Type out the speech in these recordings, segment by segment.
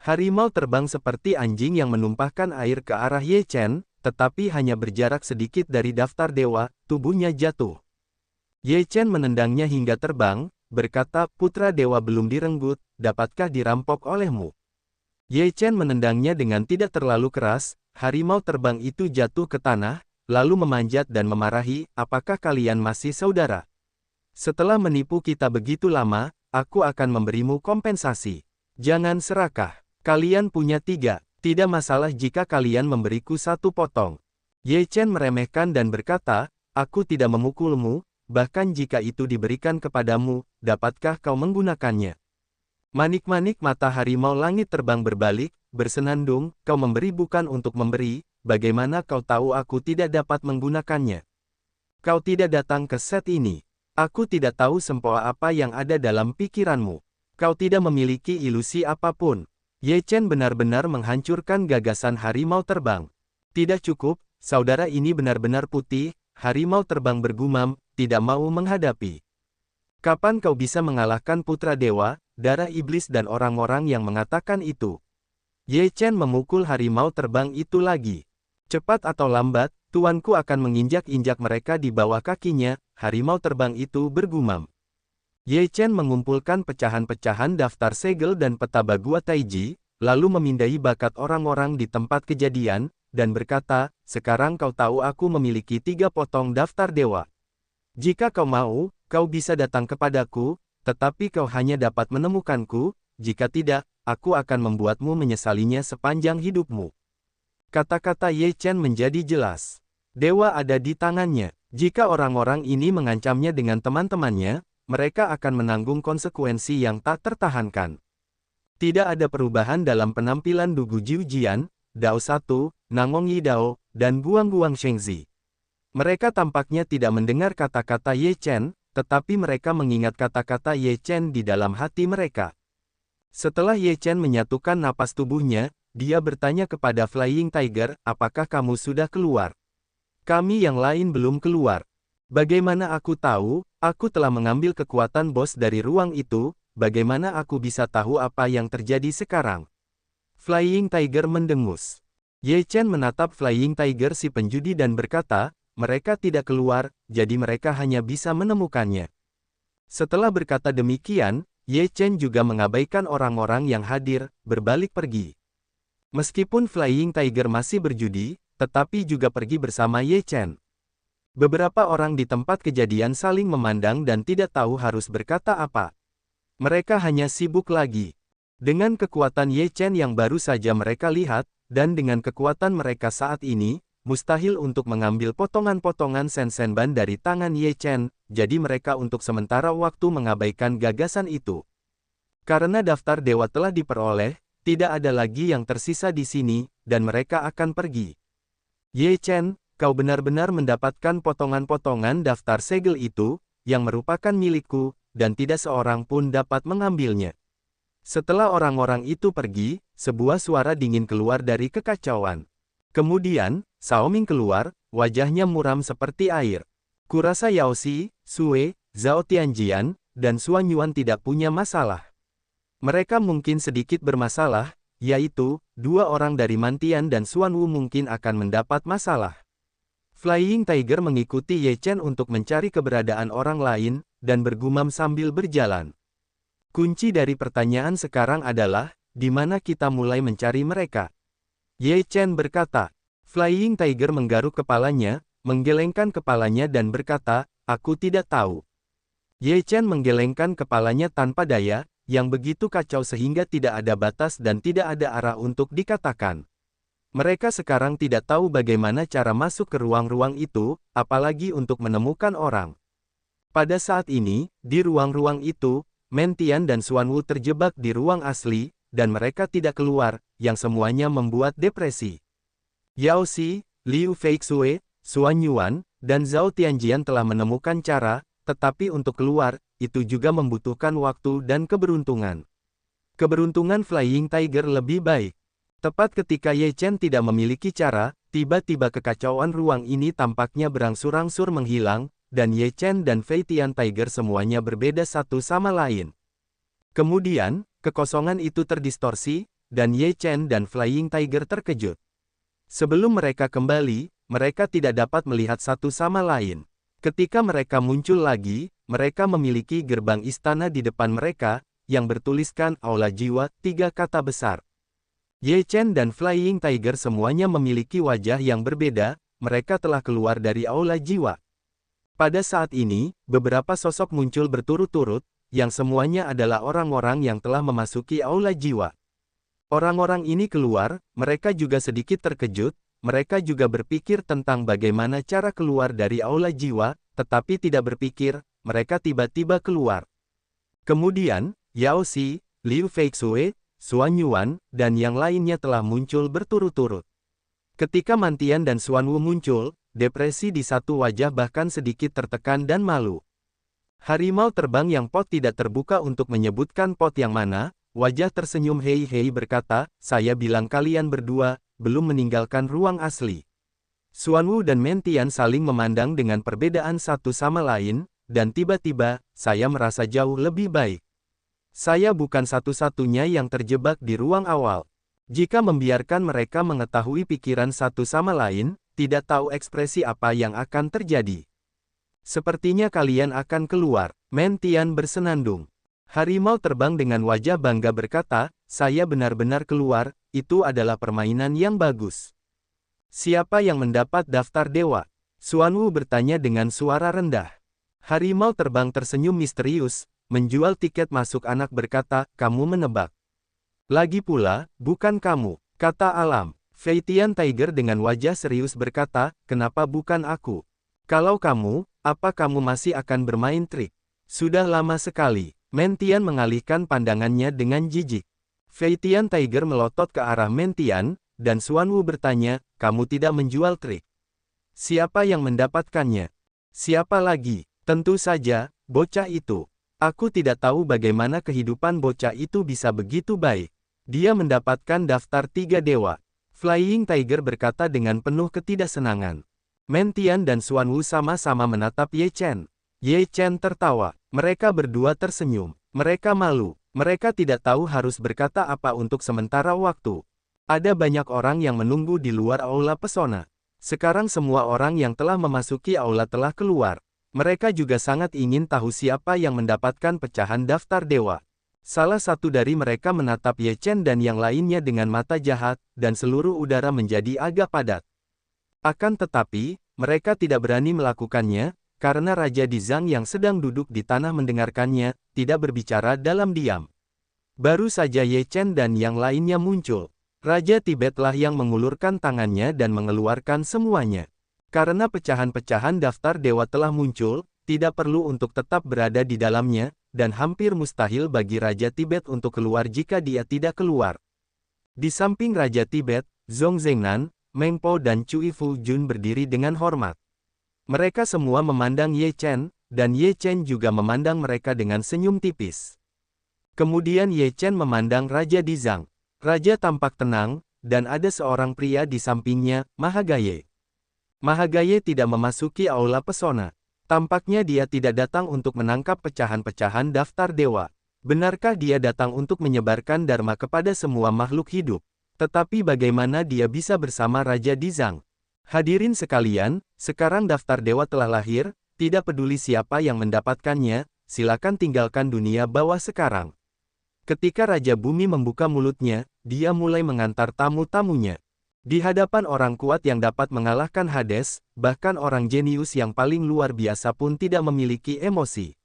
Harimau terbang seperti anjing yang menumpahkan air ke arah Ye Chen, tetapi hanya berjarak sedikit dari daftar dewa, tubuhnya jatuh. Ye Chen menendangnya hingga terbang, berkata, putra dewa belum direnggut, dapatkah dirampok olehmu? Ye Chen menendangnya dengan tidak terlalu keras, harimau terbang itu jatuh ke tanah, lalu memanjat dan memarahi, apakah kalian masih saudara? Setelah menipu kita begitu lama, aku akan memberimu kompensasi. Jangan serakah. Kalian punya 3, tidak masalah jika kalian memberiku 1 potong. Ye Chen meremehkan dan berkata, aku tidak memukulmu, bahkan jika itu diberikan kepadamu, dapatkah kau menggunakannya? Manik-manik mata harimau langit terbang berbalik, bersenandung, kau memberi bukan untuk memberi, bagaimana kau tahu aku tidak dapat menggunakannya? Kau tidak datang ke set ini. Aku tidak tahu sempoa apa yang ada dalam pikiranmu. Kau tidak memiliki ilusi apapun. Ye Chen benar-benar menghancurkan gagasan harimau terbang. Tidak cukup, saudara ini benar-benar putih, harimau terbang bergumam, tidak mau menghadapi. Kapan kau bisa mengalahkan putra dewa, darah iblis dan orang-orang yang mengatakan itu? Ye Chen memukul harimau terbang itu lagi. Cepat atau lambat, tuanku akan menginjak-injak mereka di bawah kakinya, harimau terbang itu bergumam. Ye Chen mengumpulkan pecahan-pecahan daftar segel dan peta Bagua Taiji, lalu memindai bakat orang-orang di tempat kejadian, dan berkata, sekarang kau tahu aku memiliki 3 potong daftar dewa. Jika kau mau, kau bisa datang kepadaku, tetapi kau hanya dapat menemukanku, jika tidak, aku akan membuatmu menyesalinya sepanjang hidupmu. Kata-kata Ye Chen menjadi jelas. Dewa ada di tangannya. Jika orang-orang ini mengancamnya dengan teman-temannya, mereka akan menanggung konsekuensi yang tak tertahankan. Tidak ada perubahan dalam penampilan Du Gujiu Jian, Dao 1, Nangong Yi Dao, dan Guang Shengzi. Mereka tampaknya tidak mendengar kata-kata Ye Chen, tetapi mereka mengingat kata-kata Ye Chen di dalam hati mereka. Setelah Ye Chen menyatukan napas tubuhnya, dia bertanya kepada Flying Tiger, apakah kamu sudah keluar? Kami yang lain belum keluar. Bagaimana aku tahu? Aku telah mengambil kekuatan bos dari ruang itu, bagaimana aku bisa tahu apa yang terjadi sekarang? Flying Tiger mendengus. Ye Chen menatap Flying Tiger si penjudi dan berkata, mereka tidak keluar, jadi mereka hanya bisa menemukannya. Setelah berkata demikian, Ye Chen juga mengabaikan orang-orang yang hadir, berbalik pergi. Meskipun Flying Tiger masih berjudi, tetapi juga pergi bersama Ye Chen. Beberapa orang di tempat kejadian saling memandang dan tidak tahu harus berkata apa. Mereka hanya sibuk lagi. Dengan kekuatan Ye Chen yang baru saja mereka lihat, dan dengan kekuatan mereka saat ini, mustahil untuk mengambil potongan-potongan sensenban dari tangan Ye Chen, jadi mereka untuk sementara waktu mengabaikan gagasan itu. Karena daftar dewa telah diperoleh, tidak ada lagi yang tersisa di sini, dan mereka akan pergi. Ye Chen, kau benar-benar mendapatkan potongan-potongan daftar segel itu, yang merupakan milikku, dan tidak seorang pun dapat mengambilnya. Setelah orang-orang itu pergi, sebuah suara dingin keluar dari kekacauan. Kemudian, Cao Ming keluar, wajahnya muram seperti air. Kurasa Yao Xi, Sue, Zhao Tianjian, dan Xuan Yuan tidak punya masalah. Mereka mungkin sedikit bermasalah, yaitu, 2 orang dari Mantian dan Xuan Wu mungkin akan mendapat masalah. Flying Tiger mengikuti Ye Chen untuk mencari keberadaan orang lain, dan bergumam sambil berjalan. Kunci dari pertanyaan sekarang adalah, di mana kita mulai mencari mereka? Ye Chen berkata. Flying Tiger menggaruk kepalanya, menggelengkan kepalanya dan berkata, aku tidak tahu. Ye Chen menggelengkan kepalanya tanpa daya, yang begitu kacau sehingga tidak ada batas dan tidak ada arah untuk dikatakan. Mereka sekarang tidak tahu bagaimana cara masuk ke ruang-ruang itu, apalagi untuk menemukan orang. Pada saat ini, di ruang-ruang itu, Mentian dan Xuan Wu terjebak di ruang asli, dan mereka tidak keluar, yang semuanya membuat depresi. Yao Xi, Liu Feixue, Xuan Yuan, dan Zhao Tianjian telah menemukan cara, tetapi untuk keluar, itu juga membutuhkan waktu dan keberuntungan. Keberuntungan Flying Tiger lebih baik. Tepat ketika Ye Chen tidak memiliki cara, tiba-tiba kekacauan ruang ini tampaknya berangsur-angsur menghilang, dan Ye Chen dan Fei Tian Tiger semuanya berbeda satu sama lain. Kemudian, kekosongan itu terdistorsi, dan Ye Chen dan Flying Tiger terkejut. Sebelum mereka kembali, mereka tidak dapat melihat satu sama lain. Ketika mereka muncul lagi, mereka memiliki gerbang istana di depan mereka, yang bertuliskan Aula Jiwa, 3 kata besar. Ye Chen dan Flying Tiger semuanya memiliki wajah yang berbeda, mereka telah keluar dari Aula Jiwa. Pada saat ini, beberapa sosok muncul berturut-turut, yang semuanya adalah orang-orang yang telah memasuki Aula Jiwa. Orang-orang ini keluar, mereka juga sedikit terkejut, mereka juga berpikir tentang bagaimana cara keluar dari Aula Jiwa, tetapi tidak berpikir, mereka tiba-tiba keluar. Kemudian, Yao Xi, Liu Feixue, Xuan Yuan, dan yang lainnya telah muncul berturut-turut. Ketika Mantian dan Xuan Wu muncul, depresi di satu wajah bahkan sedikit tertekan dan malu. Harimau terbang yang pot tidak terbuka untuk menyebutkan pot yang mana, wajah tersenyum Hei Hei berkata, saya bilang kalian berdua, belum meninggalkan ruang asli. Xuan Wu dan Mantian saling memandang dengan perbedaan satu sama lain, dan tiba-tiba, saya merasa jauh lebih baik. Saya bukan satu-satunya yang terjebak di ruang awal. Jika membiarkan mereka mengetahui pikiran satu sama lain, tidak tahu ekspresi apa yang akan terjadi. Sepertinya kalian akan keluar, Mantian bersenandung. Harimau terbang dengan wajah bangga berkata, saya benar-benar keluar, itu adalah permainan yang bagus. Siapa yang mendapat daftar dewa? Xuan Wu bertanya dengan suara rendah. Harimau terbang tersenyum misterius, menjual tiket masuk anak berkata, kamu menebak. Lagi pula, bukan kamu, kata Alam. Feitian Tiger dengan wajah serius berkata, kenapa bukan aku? Kalau kamu, apa kamu masih akan bermain trik? Sudah lama sekali. Mantian mengalihkan pandangannya dengan jijik. Feitian Tiger melotot ke arah Mantian, dan Xuan Wu bertanya, kamu tidak menjual trik. Siapa yang mendapatkannya? Siapa lagi? Tentu saja, bocah itu. Aku tidak tahu bagaimana kehidupan bocah itu bisa begitu baik. Dia mendapatkan daftar 3 dewa. Flying Tiger berkata dengan penuh ketidaksenangan. Mantian dan Xuan Wu sama-sama menatap Ye Chen. Ye Chen tertawa. Mereka berdua tersenyum. Mereka malu. Mereka tidak tahu harus berkata apa untuk sementara waktu. Ada banyak orang yang menunggu di luar aula pesona. Sekarang semua orang yang telah memasuki aula telah keluar. Mereka juga sangat ingin tahu siapa yang mendapatkan pecahan daftar dewa. Salah satu dari mereka menatap Ye Chen dan yang lainnya dengan mata jahat, dan seluruh udara menjadi agak padat. Akan tetapi, mereka tidak berani melakukannya, karena Raja Dizang yang sedang duduk di tanah mendengarkannya, tidak berbicara dalam diam. Baru saja Ye Chen dan yang lainnya muncul. Raja Tibetlah yang mengulurkan tangannya dan mengeluarkan semuanya. Karena pecahan-pecahan daftar dewa telah muncul, tidak perlu untuk tetap berada di dalamnya, dan hampir mustahil bagi Raja Tibet untuk keluar jika dia tidak keluar. Di samping Raja Tibet, Zhong Zhengnan, Meng Po dan Cui Fu Jun berdiri dengan hormat. Mereka semua memandang Ye Chen, dan Ye Chen juga memandang mereka dengan senyum tipis. Kemudian Ye Chen memandang Raja Dizang. Raja tampak tenang, dan ada seorang pria di sampingnya, Mahagaye. Mahagaye tidak memasuki aula pesona. Tampaknya dia tidak datang untuk menangkap pecahan-pecahan daftar dewa. Benarkah dia datang untuk menyebarkan dharma kepada semua makhluk hidup? Tetapi bagaimana dia bisa bersama Raja Dizang? Hadirin sekalian, sekarang daftar dewa telah lahir, tidak peduli siapa yang mendapatkannya, silakan tinggalkan dunia bawah sekarang. Ketika Raja Bumi membuka mulutnya, dia mulai mengantar tamu-tamunya. Di hadapan orang kuat yang dapat mengalahkan Hades, bahkan orang jenius yang paling luar biasa pun tidak memiliki emosi.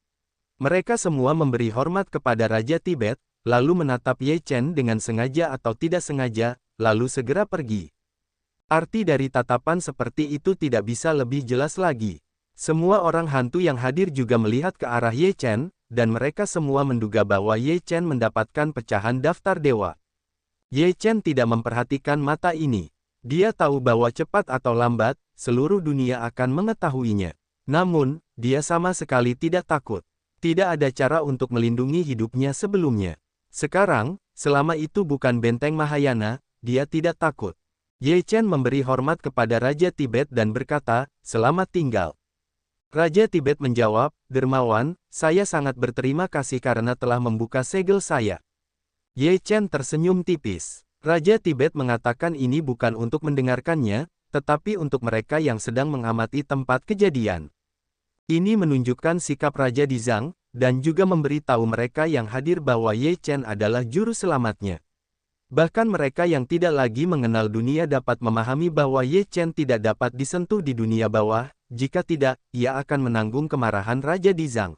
Mereka semua memberi hormat kepada Raja Tibet, lalu menatap Ye Chen dengan sengaja atau tidak sengaja, lalu segera pergi. Arti dari tatapan seperti itu tidak bisa lebih jelas lagi. Semua orang hantu yang hadir juga melihat ke arah Ye Chen, dan mereka semua menduga bahwa Ye Chen mendapatkan pecahan daftar dewa. Ye Chen tidak memperhatikan mata ini. Dia tahu bahwa cepat atau lambat, seluruh dunia akan mengetahuinya. Namun, dia sama sekali tidak takut. Tidak ada cara untuk melindungi hidupnya sebelumnya. Sekarang, selama itu bukan benteng Mahayana, dia tidak takut. Ye Chen memberi hormat kepada Raja Tibet dan berkata, "Selamat tinggal." Raja Tibet menjawab, "Dermawan, saya sangat berterima kasih karena telah membuka segel saya." Ye Chen tersenyum tipis. Raja Tibet mengatakan ini bukan untuk mendengarkannya, tetapi untuk mereka yang sedang mengamati tempat kejadian. Ini menunjukkan sikap Raja Dizang, dan juga memberi tahu mereka yang hadir bahwa Ye Chen adalah juru selamatnya. Bahkan mereka yang tidak lagi mengenal dunia dapat memahami bahwa Ye Chen tidak dapat disentuh di dunia bawah, jika tidak, ia akan menanggung kemarahan Raja Dizang.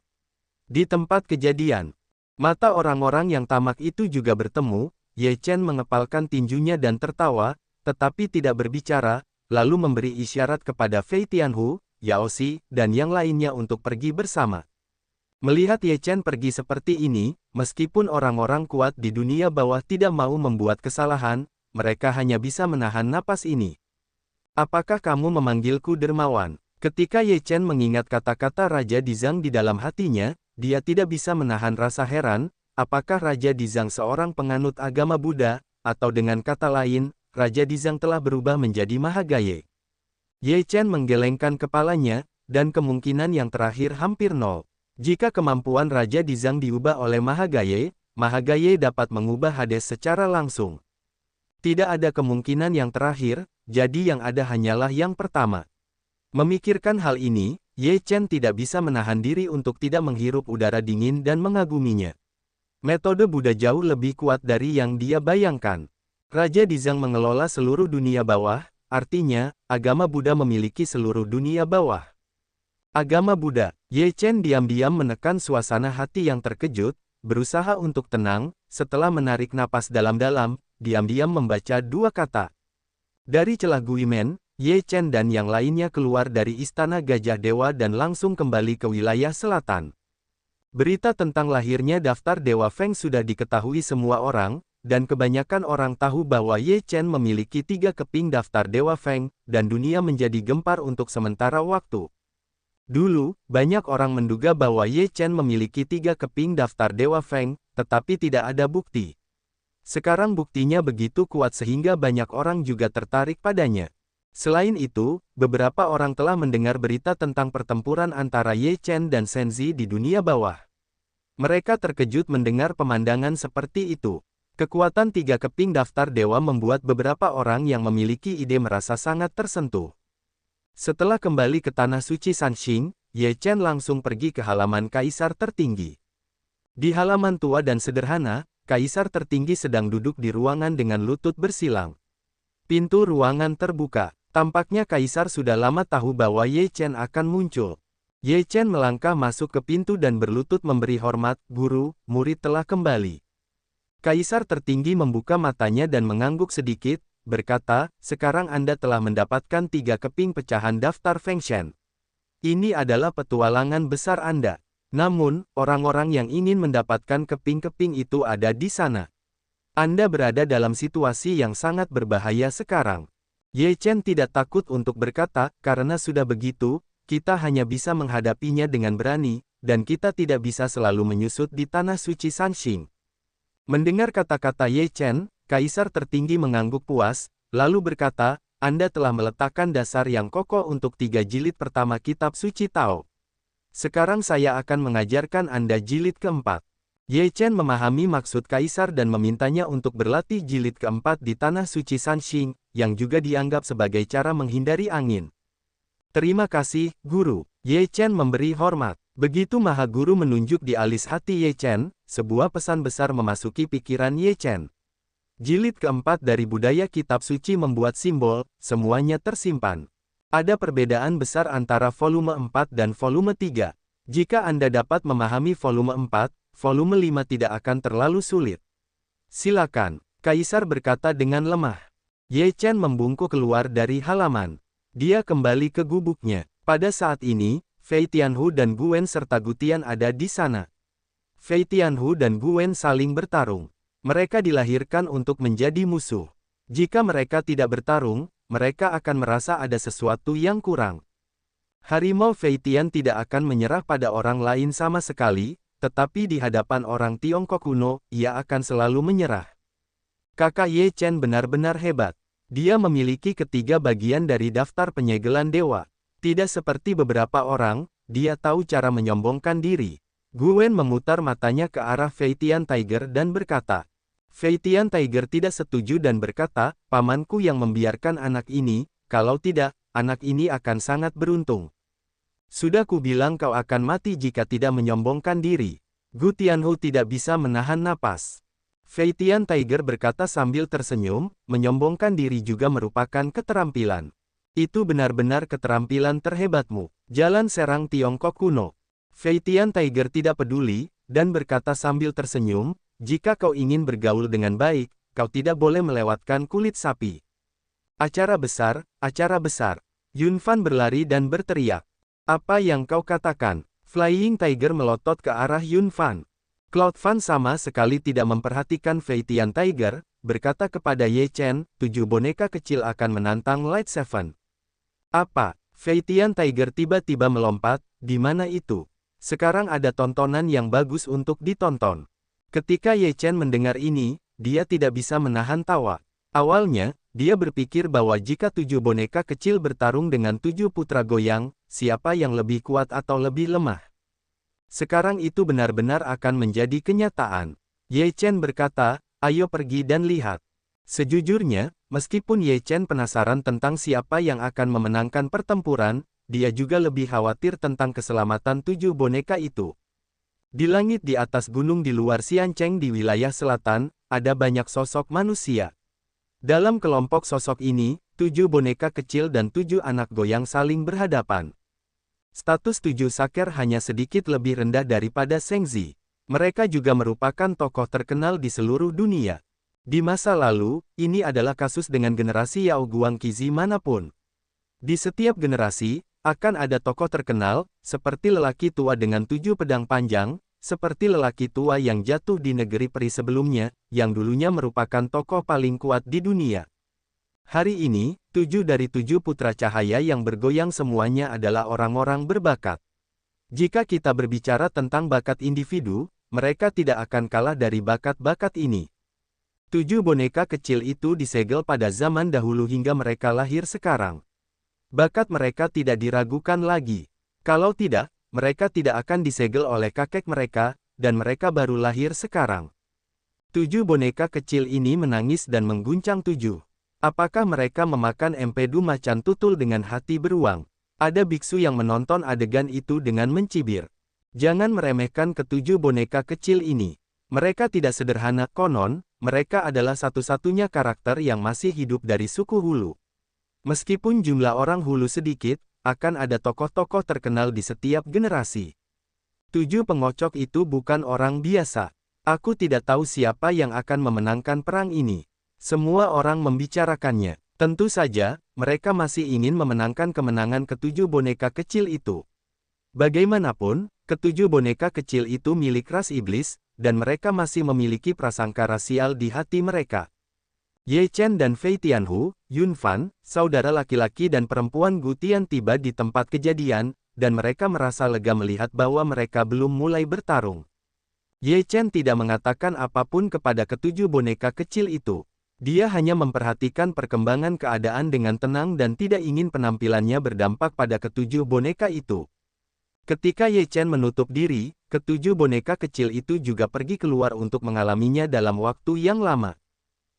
Di tempat kejadian, mata orang-orang yang tamak itu juga bertemu. Ye Chen mengepalkan tinjunya dan tertawa, tetapi tidak berbicara, lalu memberi isyarat kepada Fei Tianhu, Yao Xi, dan yang lainnya untuk pergi bersama. Melihat Ye Chen pergi seperti ini, meskipun orang-orang kuat di dunia bawah tidak mau membuat kesalahan, mereka hanya bisa menahan napas ini. Apakah kamu memanggilku dermawan? Ketika Ye Chen mengingat kata-kata Raja Dizang di dalam hatinya, dia tidak bisa menahan rasa heran, apakah Raja Dizang seorang penganut agama Buddha, atau dengan kata lain, Raja Dizang telah berubah menjadi Mahagaye. Ye Chen menggelengkan kepalanya, dan kemungkinan yang terakhir hampir nol. Jika kemampuan Raja Dizang diubah oleh Mahagaye, Mahagaye dapat mengubah Hades secara langsung. Tidak ada kemungkinan yang terakhir, jadi yang ada hanyalah yang pertama. Memikirkan hal ini, Ye Chen tidak bisa menahan diri untuk tidak menghirup udara dingin dan mengaguminya. Metode Buddha jauh lebih kuat dari yang dia bayangkan. Raja Dizang mengelola seluruh dunia bawah, artinya, agama Buddha memiliki seluruh dunia bawah. Agama Buddha. Ye Chen diam-diam menekan suasana hati yang terkejut, berusaha untuk tenang, setelah menarik napas dalam-dalam, diam-diam membaca dua kata. Dari celah Guimen, Ye Chen dan yang lainnya keluar dari Istana Gajah Dewa dan langsung kembali ke wilayah selatan. Berita tentang lahirnya daftar Dewa Feng sudah diketahui semua orang, dan kebanyakan orang tahu bahwa Ye Chen memiliki 3 keping daftar Dewa Feng, dan dunia menjadi gempar untuk sementara waktu. Dulu, banyak orang menduga bahwa Ye Chen memiliki 3 keping daftar Dewa Feng, tetapi tidak ada bukti. Sekarang buktinya begitu kuat sehingga banyak orang juga tertarik padanya. Selain itu, beberapa orang telah mendengar berita tentang pertempuran antara Ye Chen dan Shenzi di dunia bawah. Mereka terkejut mendengar pemandangan seperti itu. Kekuatan 3 keping daftar dewa membuat beberapa orang yang memiliki ide merasa sangat tersentuh. Setelah kembali ke tanah suci Sanxing, Ye Chen langsung pergi ke halaman kaisar tertinggi. Di halaman tua dan sederhana, kaisar tertinggi sedang duduk di ruangan dengan lutut bersilang. Pintu ruangan terbuka. Tampaknya kaisar sudah lama tahu bahwa Ye Chen akan muncul. Ye Chen melangkah masuk ke pintu dan berlutut memberi hormat, "Guru, murid telah kembali." Kaisar tertinggi membuka matanya dan mengangguk sedikit, berkata, "Sekarang Anda telah mendapatkan 3 keping pecahan daftar Feng Shen. Ini adalah petualangan besar Anda. Namun, orang-orang yang ingin mendapatkan keping-keping itu ada di sana. Anda berada dalam situasi yang sangat berbahaya sekarang." Ye Chen tidak takut untuk berkata, "Karena sudah begitu, kita hanya bisa menghadapinya dengan berani, dan kita tidak bisa selalu menyusut di tanah suci Sanxing." Mendengar kata-kata Ye Chen, kaisar tertinggi mengangguk puas, lalu berkata, "Anda telah meletakkan dasar yang kokoh untuk 3 jilid pertama kitab suci Tao. Sekarang saya akan mengajarkan Anda jilid keempat." Ye Chen memahami maksud kaisar dan memintanya untuk berlatih jilid keempat di tanah suci Sanxing, yang juga dianggap sebagai cara menghindari angin. "Terima kasih, Guru." Ye Chen memberi hormat. Begitu Maha Guru menunjuk di alis hati Ye Chen, sebuah pesan besar memasuki pikiran Ye Chen. Jilid keempat dari budaya kitab suci membuat simbol, semuanya tersimpan. Ada perbedaan besar antara volume 4 dan volume 3. Jika Anda dapat memahami volume 4, volume 5 tidak akan terlalu sulit. "Silakan," kaisar berkata dengan lemah. Ye Chen membungkuk keluar dari halaman. Dia kembali ke gubuknya. Pada saat ini, Fei Tianhu dan Guwen serta Gutian ada di sana. Fei Tianhu dan Guwen saling bertarung. Mereka dilahirkan untuk menjadi musuh. Jika mereka tidak bertarung, mereka akan merasa ada sesuatu yang kurang. Harimau Fei Tian tidak akan menyerah pada orang lain sama sekali, tetapi di hadapan orang Tiongkok kuno, ia akan selalu menyerah. Kakak Ye Chen benar-benar hebat. Dia memiliki ketiga bagian dari daftar penyegelan dewa. Tidak seperti beberapa orang, dia tahu cara menyombongkan diri. Guwen memutar matanya ke arah Fei Tian Tiger dan berkata, Fei Tian Tiger tidak setuju dan berkata, pamanku yang membiarkan anak ini, kalau tidak, anak ini akan sangat beruntung. Sudah kubilang kau akan mati jika tidak menyombongkan diri. Gu Tianhu tidak bisa menahan napas. Fei Tian Tiger berkata sambil tersenyum, menyombongkan diri juga merupakan keterampilan. Itu benar-benar keterampilan terhebatmu. Jalan serang Tiongkok kuno. Fei Tian Tiger tidak peduli, dan berkata sambil tersenyum, jika kau ingin bergaul dengan baik, kau tidak boleh melewatkan kulit sapi. Acara besar, acara besar. Yun Fan berlari dan berteriak. Apa yang kau katakan? Flying Tiger melotot ke arah Yun Fan. Cloud Fan sama sekali tidak memperhatikan Fei Tian Tiger, berkata kepada Ye Chen, 7 boneka kecil akan menantang Light Seven. Apa? Fei Tian Tiger tiba-tiba melompat, di mana itu? Sekarang ada tontonan yang bagus untuk ditonton. Ketika Ye Chen mendengar ini, dia tidak bisa menahan tawa. Awalnya, dia berpikir bahwa jika 7 boneka kecil bertarung dengan 7 putra goyang, siapa yang lebih kuat atau lebih lemah. Sekarang itu benar-benar akan menjadi kenyataan. Ye Chen berkata, ayo pergi dan lihat. Sejujurnya, meskipun Ye Chen penasaran tentang siapa yang akan memenangkan pertempuran, dia juga lebih khawatir tentang keselamatan 7 boneka itu. Di langit di atas gunung di luar Xiancheng di wilayah selatan, ada banyak sosok manusia. Dalam kelompok sosok ini, 7 boneka kecil dan 7 anak goyang saling berhadapan. Status 7 saker hanya sedikit lebih rendah daripada Zhengzi. Mereka juga merupakan tokoh terkenal di seluruh dunia. Di masa lalu, ini adalah kasus dengan generasi Yao Guangqizi manapun. Di setiap generasi, akan ada tokoh terkenal, seperti lelaki tua dengan 7 pedang panjang, seperti lelaki tua yang jatuh di negeri peri sebelumnya, yang dulunya merupakan tokoh paling kuat di dunia. Hari ini, 7 dari 7 putra cahaya yang bergoyang semuanya adalah orang-orang berbakat. Jika kita berbicara tentang bakat individu, mereka tidak akan kalah dari bakat-bakat ini. 7 boneka kecil itu disegel pada zaman dahulu hingga mereka lahir sekarang. Bakat mereka tidak diragukan lagi. Kalau tidak, mereka tidak akan disegel oleh kakek mereka, dan mereka baru lahir sekarang. 7 boneka kecil ini menangis dan mengguncang 7. Apakah mereka memakan empedu macan tutul dengan hati beruang? Ada biksu yang menonton adegan itu dengan mencibir. Jangan meremehkan ke-7 boneka kecil ini. Mereka tidak sederhana, konon, mereka adalah satu-satunya karakter yang masih hidup dari suku Hulu. Meskipun jumlah orang Hulu sedikit, akan ada tokoh-tokoh terkenal di setiap generasi. 7 pengocok itu bukan orang biasa. Aku tidak tahu siapa yang akan memenangkan perang ini. Semua orang membicarakannya. Tentu saja, mereka masih ingin memenangkan kemenangan ke-7 boneka kecil itu. Bagaimanapun, ke-7 boneka kecil itu milik ras iblis, dan mereka masih memiliki prasangka rasial di hati mereka. Ye Chen dan Fei Tianhu, Yun Fan, saudara laki-laki dan perempuan Gu Tian tiba di tempat kejadian, dan mereka merasa lega melihat bahwa mereka belum mulai bertarung. Ye Chen tidak mengatakan apapun kepada ke-7 boneka kecil itu. Dia hanya memperhatikan perkembangan keadaan dengan tenang dan tidak ingin penampilannya berdampak pada ke-7 boneka itu. Ketika Ye Chen menutup diri, ke-7 boneka kecil itu juga pergi keluar untuk mengalaminya dalam waktu yang lama.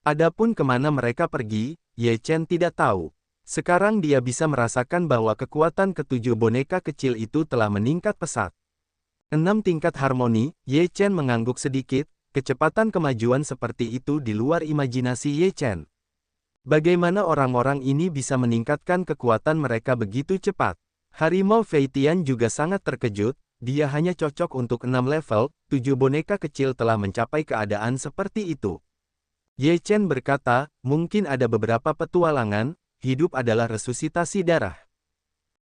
Adapun kemana mereka pergi, Ye Chen tidak tahu. Sekarang dia bisa merasakan bahwa kekuatan ke-7 boneka kecil itu telah meningkat pesat. 6 tingkat harmoni, Ye Chen mengangguk sedikit, kecepatan kemajuan seperti itu di luar imajinasi Ye Chen. Bagaimana orang-orang ini bisa meningkatkan kekuatan mereka begitu cepat? Harimau Fei Tian juga sangat terkejut, dia hanya cocok untuk 6 level, 7 boneka kecil telah mencapai keadaan seperti itu. Ye Chen berkata, mungkin ada beberapa petualangan, hidup adalah resusitasi darah.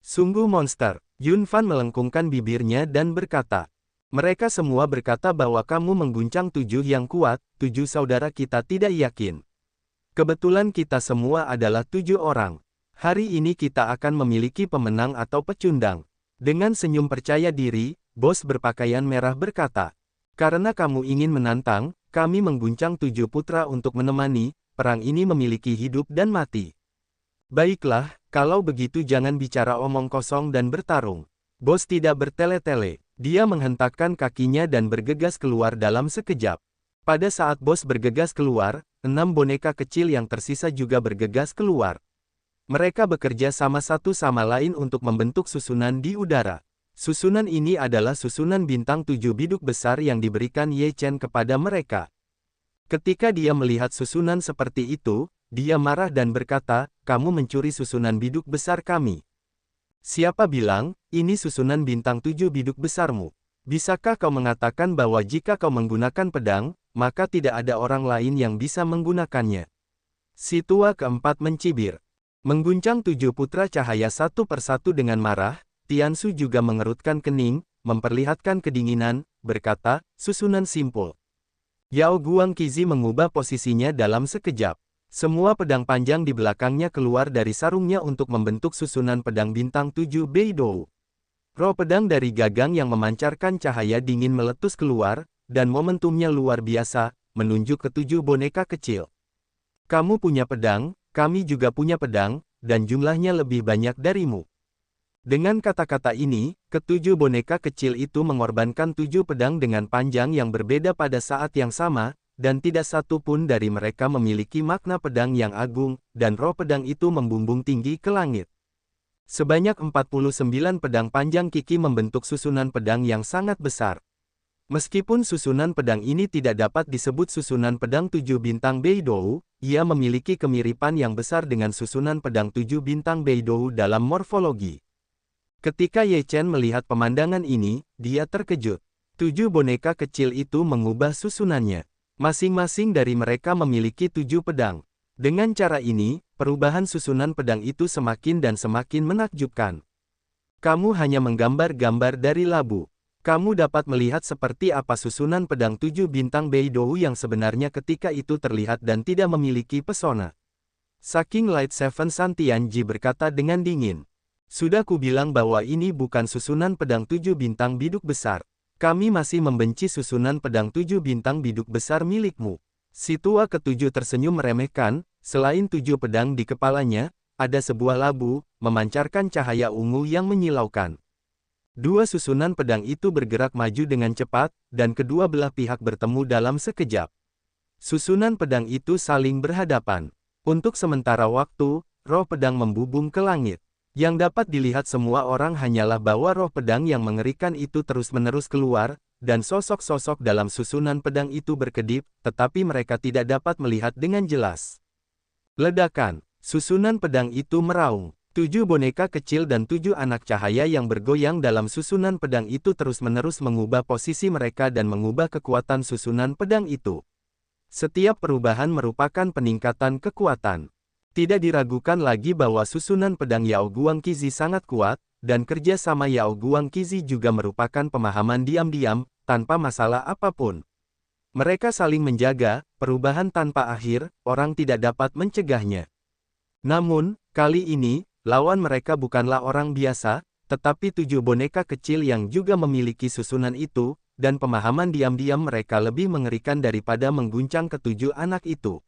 Sungguh monster. Yun Fan melengkungkan bibirnya dan berkata, mereka semua berkata bahwa kamu mengguncang 7 yang kuat, 7 saudara kita tidak yakin. Kebetulan kita semua adalah 7 orang. Hari ini kita akan memiliki pemenang atau pecundang. Dengan senyum percaya diri, bos berpakaian merah berkata, karena kamu ingin menantang, kami mengguncang 7 putra untuk menemani, perang ini memiliki hidup dan mati. Baiklah, kalau begitu jangan bicara omong kosong dan bertarung. Bos tidak bertele-tele, dia menghentakkan kakinya dan bergegas keluar dalam sekejap. Pada saat bos bergegas keluar, 6 boneka kecil yang tersisa juga bergegas keluar. Mereka bekerja sama satu sama lain untuk membentuk susunan di udara. Susunan ini adalah susunan bintang 7 biduk besar yang diberikan Ye Chen kepada mereka. Ketika dia melihat susunan seperti itu, dia marah dan berkata, "Kamu mencuri susunan biduk besar kami. Siapa bilang, ini susunan bintang 7 biduk besarmu? Bisakah kau mengatakan bahwa jika kau menggunakan pedang, maka tidak ada orang lain yang bisa menggunakannya?" Si tua keempat mencibir. Mengguncang 7 putra cahaya satu persatu dengan marah, Tiansu juga mengerutkan kening, memperlihatkan kedinginan, berkata, "Susunan simpul." Yao Guang Qizi mengubah posisinya dalam sekejap. Semua pedang panjang di belakangnya keluar dari sarungnya untuk membentuk susunan pedang bintang 7 Beidou. Roh pedang dari gagang yang memancarkan cahaya dingin meletus keluar, dan momentumnya luar biasa, menunjuk ke 7 boneka kecil. "Kamu punya pedang, kami juga punya pedang, dan jumlahnya lebih banyak darimu." Dengan kata-kata ini, ketujuh boneka kecil itu mengorbankan 7 pedang dengan panjang yang berbeda pada saat yang sama, dan tidak satu pun dari mereka memiliki makna pedang yang agung, dan roh pedang itu membumbung tinggi ke langit. Sebanyak 49 pedang panjang Qi membentuk susunan pedang yang sangat besar. Meskipun susunan pedang ini tidak dapat disebut susunan pedang 7 bintang Beidou, ia memiliki kemiripan yang besar dengan susunan pedang 7 bintang Beidou dalam morfologi. Ketika Ye Chen melihat pemandangan ini, dia terkejut. 7 boneka kecil itu mengubah susunannya. Masing-masing dari mereka memiliki 7 pedang. Dengan cara ini, perubahan susunan pedang itu semakin dan semakin menakjubkan. Kamu hanya menggambar-gambar dari labu. Kamu dapat melihat seperti apa susunan pedang 7 bintang Beidou yang sebenarnya ketika itu terlihat dan tidak memiliki pesona. Saking Light Seven Santianji berkata dengan dingin. "Sudah kubilang bahwa ini bukan susunan pedang 7 bintang biduk besar. Kami masih membenci susunan pedang 7 bintang biduk besar milikmu." Si tua ketujuh tersenyum meremehkan, selain 7 pedang di kepalanya, ada sebuah labu, memancarkan cahaya ungu yang menyilaukan. Dua susunan pedang itu bergerak maju dengan cepat, dan kedua belah pihak bertemu dalam sekejap. Susunan pedang itu saling berhadapan. Untuk sementara waktu, roh pedang membubung ke langit. Yang dapat dilihat semua orang hanyalah bahwa roh pedang yang mengerikan itu terus-menerus keluar, dan sosok-sosok dalam susunan pedang itu berkedip, tetapi mereka tidak dapat melihat dengan jelas. Ledakan. Susunan pedang itu meraung. 7 boneka kecil dan 7 anak cahaya yang bergoyang dalam susunan pedang itu terus-menerus mengubah posisi mereka dan mengubah kekuatan susunan pedang itu. Setiap perubahan merupakan peningkatan kekuatan. Tidak diragukan lagi bahwa susunan pedang Yao Guang Qizi sangat kuat, dan kerja sama Yao Guang Qizi juga merupakan pemahaman diam-diam, tanpa masalah apapun. Mereka saling menjaga, perubahan tanpa akhir, orang tidak dapat mencegahnya. Namun, kali ini, lawan mereka bukanlah orang biasa, tetapi 7 boneka kecil yang juga memiliki susunan itu, dan pemahaman diam-diam mereka lebih mengerikan daripada mengguncang ketujuh anak itu.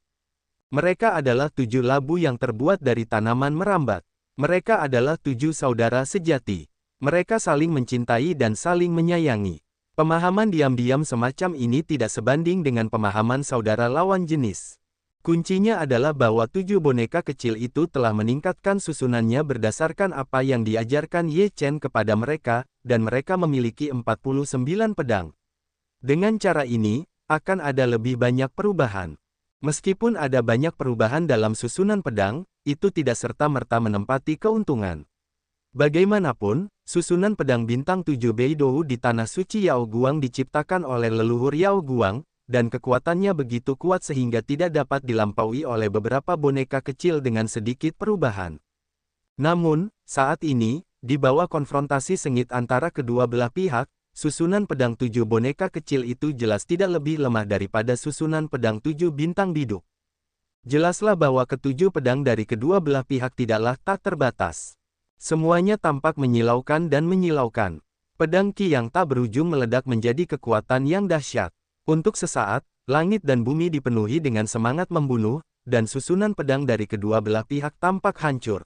Mereka adalah 7 labu yang terbuat dari tanaman merambat. Mereka adalah 7 saudara sejati. Mereka saling mencintai dan saling menyayangi. Pemahaman diam-diam semacam ini tidak sebanding dengan pemahaman saudara lawan jenis. Kuncinya adalah bahwa 7 boneka kecil itu telah meningkatkan susunannya berdasarkan apa yang diajarkan Ye Chen kepada mereka, dan mereka memiliki 49 pedang. Dengan cara ini, akan ada lebih banyak perubahan. Meskipun ada banyak perubahan dalam susunan pedang, itu tidak serta-merta menempati keuntungan. Bagaimanapun, susunan pedang bintang 7 Beidou di Tanah Suci Yao Guang diciptakan oleh leluhur Yao Guang, dan kekuatannya begitu kuat sehingga tidak dapat dilampaui oleh beberapa boneka kecil dengan sedikit perubahan. Namun, saat ini, di bawah konfrontasi sengit antara kedua belah pihak, susunan pedang 7 boneka kecil itu jelas tidak lebih lemah daripada susunan pedang 7 bintang biduk. Jelaslah bahwa ketujuh pedang dari kedua belah pihak tidaklah tak terbatas. Semuanya tampak menyilaukan dan menyilaukan. Pedang Qi yang tak berujung meledak menjadi kekuatan yang dahsyat. Untuk sesaat, langit dan bumi dipenuhi dengan semangat membunuh, dan susunan pedang dari kedua belah pihak tampak hancur.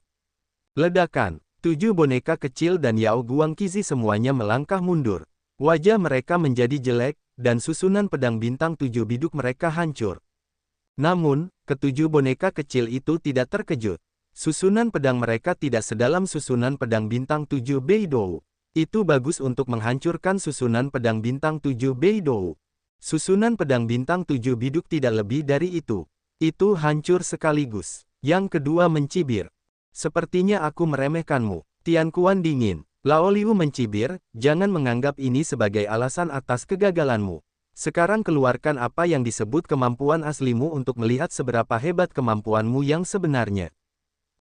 Ledakan. 7 boneka kecil dan Yao Guang Qizi semuanya melangkah mundur. Wajah mereka menjadi jelek, dan susunan pedang bintang 7 biduk mereka hancur. Namun, ketujuh boneka kecil itu tidak terkejut. Susunan pedang mereka tidak sedalam susunan pedang bintang 7 Beidou. Itu bagus untuk menghancurkan susunan pedang bintang 7 Beidou. Susunan pedang bintang 7 biduk tidak lebih dari itu. Itu hancur sekaligus. Yang kedua mencibir. Sepertinya aku meremehkanmu. Tian Kuan dingin. Lao Liu mencibir, jangan menganggap ini sebagai alasan atas kegagalanmu. Sekarang keluarkan apa yang disebut kemampuan aslimu untuk melihat seberapa hebat kemampuanmu yang sebenarnya.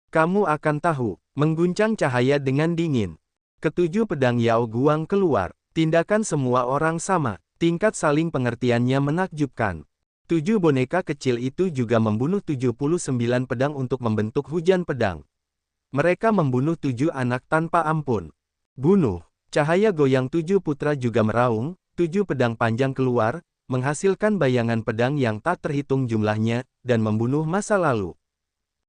Kamu akan tahu, mengguncang cahaya dengan dingin. Ketujuh pedang Yao Guang keluar. Tindakan semua orang sama. Tingkat saling pengertiannya menakjubkan. 7 boneka kecil itu juga membunuh 79 pedang untuk membentuk hujan pedang. Mereka membunuh 7 anak tanpa ampun. Bunuh. Cahaya goyang 7 putra juga meraung, 7 pedang panjang keluar, menghasilkan bayangan pedang yang tak terhitung jumlahnya, dan membunuh masa lalu.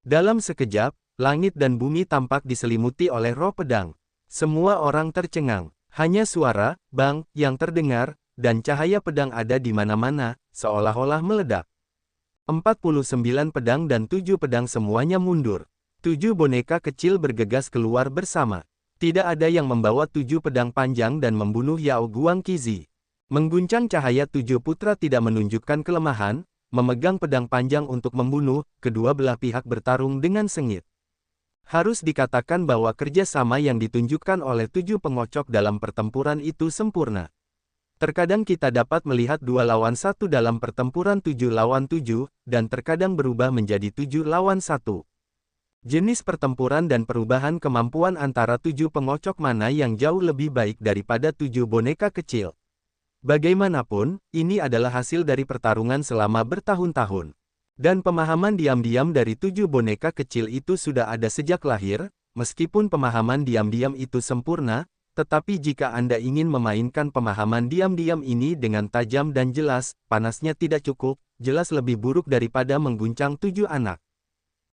Dalam sekejap, langit dan bumi tampak diselimuti oleh roh pedang. Semua orang tercengang. Hanya suara, bang, yang terdengar, dan cahaya pedang ada di mana-mana, seolah-olah meledak. 49 pedang dan 7 pedang semuanya mundur. 7 boneka kecil bergegas keluar bersama. Tidak ada yang membawa 7 pedang panjang dan membunuh Yao Guang Qizi. Mengguncang cahaya 7 putra tidak menunjukkan kelemahan, memegang pedang panjang untuk membunuh, kedua belah pihak bertarung dengan sengit. Harus dikatakan bahwa kerjasama yang ditunjukkan oleh 7 pengocok dalam pertempuran itu sempurna. Terkadang kita dapat melihat 2 lawan 1 dalam pertempuran 7 lawan 7, dan terkadang berubah menjadi 7 lawan 1. Jenis pertempuran dan perubahan kemampuan antara 7 pengocok mana yang jauh lebih baik daripada 7 boneka kecil. Bagaimanapun, ini adalah hasil dari pertarungan selama bertahun-tahun. Dan pemahaman diam-diam dari 7 boneka kecil itu sudah ada sejak lahir, meskipun pemahaman diam-diam itu sempurna, tetapi jika Anda ingin memainkan pemahaman diam-diam ini dengan tajam dan jelas, panasnya tidak cukup, jelas lebih buruk daripada mengguncang 7 anak.